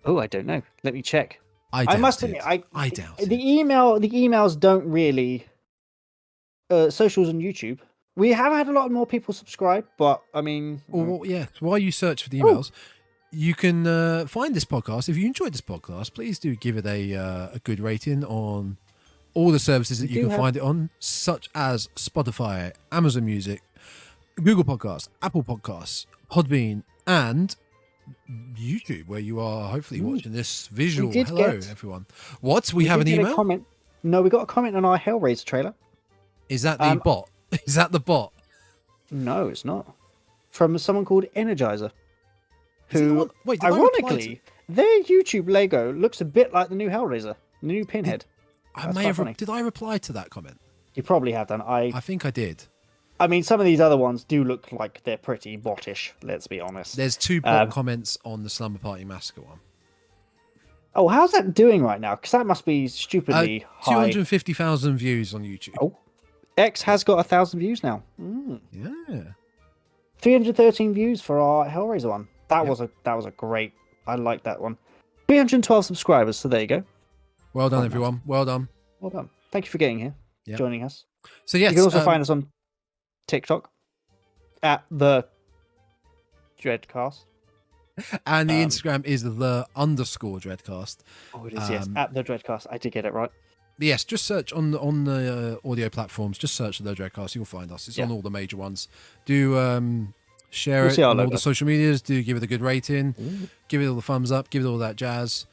Oh, I don't know. Let me check. I must admit, I doubt the emails don't really. Socials and YouTube. We have had a lot more people subscribe, but I mean, well, yeah. While you search for the emails, you can find this podcast. If you enjoyed this podcast, please do give it a good rating on all the services that you can find it on, such as Spotify, Amazon Music, Google Podcasts, Apple Podcasts, Podbean, and YouTube, where you are hopefully watching this visual. Hello, everyone. What? We have an email? Comment. No, we got a comment on our Hellraiser trailer. Is that the bot? Is that the bot? No, it's not. From someone called Energizer. Who, wait, ironically, their YouTube Lego looks a bit like the new Hellraiser, the new Pinhead. Did I reply to that comment? You probably have done. I think I did. I mean, some of these other ones do look like they're pretty bottish, let's be honest. There's 2 bot comments on the Slumber Party Massacre one. Oh, how's that doing right now? Because that must be stupidly high. 250,000 views on YouTube. Oh, X has got 1,000 views now. Yeah. 313 views for our Hellraiser one. That was a great. I like that one. 312 subscribers. So there you go. Well done, everyone. Well done. Well done. Thank you for getting here, joining us. So yes, you can also find us on TikTok at the Dreadcast, and the Instagram is _Dreadcast. Oh, it is, yes, at the Dreadcast. I did get it right. Yes, just search on the audio platforms. Just search the Dreadcast. You'll find us. It's on all the major ones. Do share it on all the social medias. Do give it a good rating. Give it all the thumbs up. Give it all that jazz.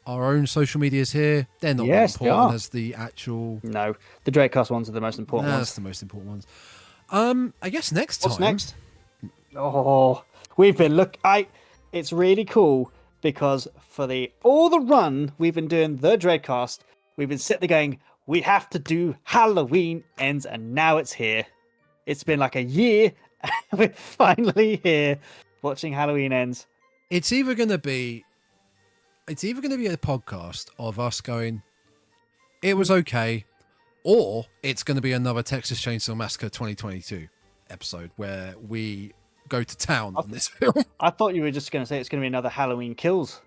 Our own social medias here. They're not that important as the actual. No, the Dreadcast ones are the most important ones. That's the most important ones. I guess next time. What's next? Oh, we've been it's really cool because for all the run we've been doing the Dreadcast, we've been sitting there going, we have to do Halloween Ends, and now it's here. It's been like a year, and we're finally here watching Halloween Ends. It's either going to be a podcast of us going, it was okay, or it's going to be another Texas Chainsaw Massacre 2022 episode where we go to town on this film. I thought you were just going to say it's going to be another Halloween Kills,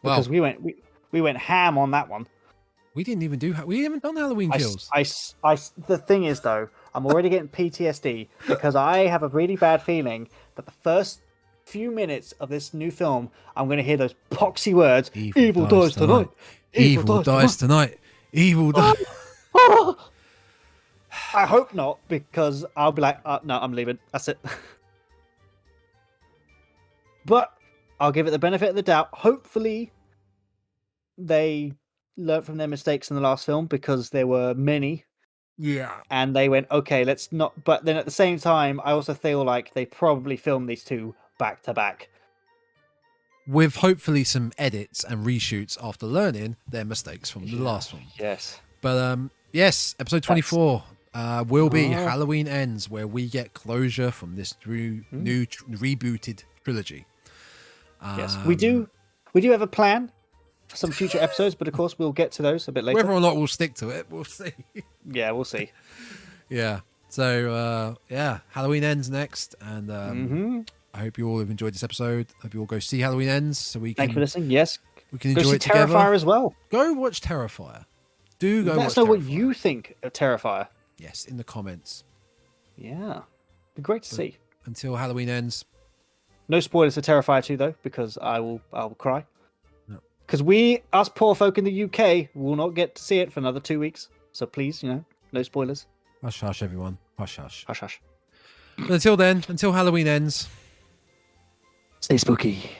because we went ham on that one. We didn't even we haven't done Halloween Kills. The thing is though, I'm already getting PTSD because I have a really bad feeling that the first few minutes of this new film, I'm going to hear those poxy words. Evil dies tonight. Evil dies tonight. Evil dies. I hope not, because I'll be like, no, I'm leaving. That's it. But I'll give it the benefit of the doubt. Hopefully, they learned from their mistakes in the last film, because there were many. Yeah. And they went, okay, let's not. But then at the same time, I also feel like they probably filmed these two back to back, with hopefully some edits and reshoots after learning their mistakes from the last one. Yes. But yes, episode 24. will be Halloween Ends, where we get closure from this new rebooted trilogy. Yes, we do have a plan for some future episodes, but of course we'll get to those a bit later. Whether or not we'll stick to it, we'll see. Yeah, we'll see. Yeah. So Halloween Ends next, and I hope you all have enjoyed this episode. Hope you all go see Halloween Ends, so we can. Thank you for listening. Yes, we can enjoy go see it together. Terrifier as well. Go watch Terrifier. Do go. Let us know what you think of Terrifier. Yes, in the comments. Yeah, be great to see. Until Halloween Ends. No spoilers for Terrifier 2 though, because I will cry. No. Because us poor folk in the UK will not get to see it for another 2 weeks. So please, no spoilers. Hush, hush, everyone. Hush, hush. Hush, hush. But until then, until Halloween Ends. Stay spooky.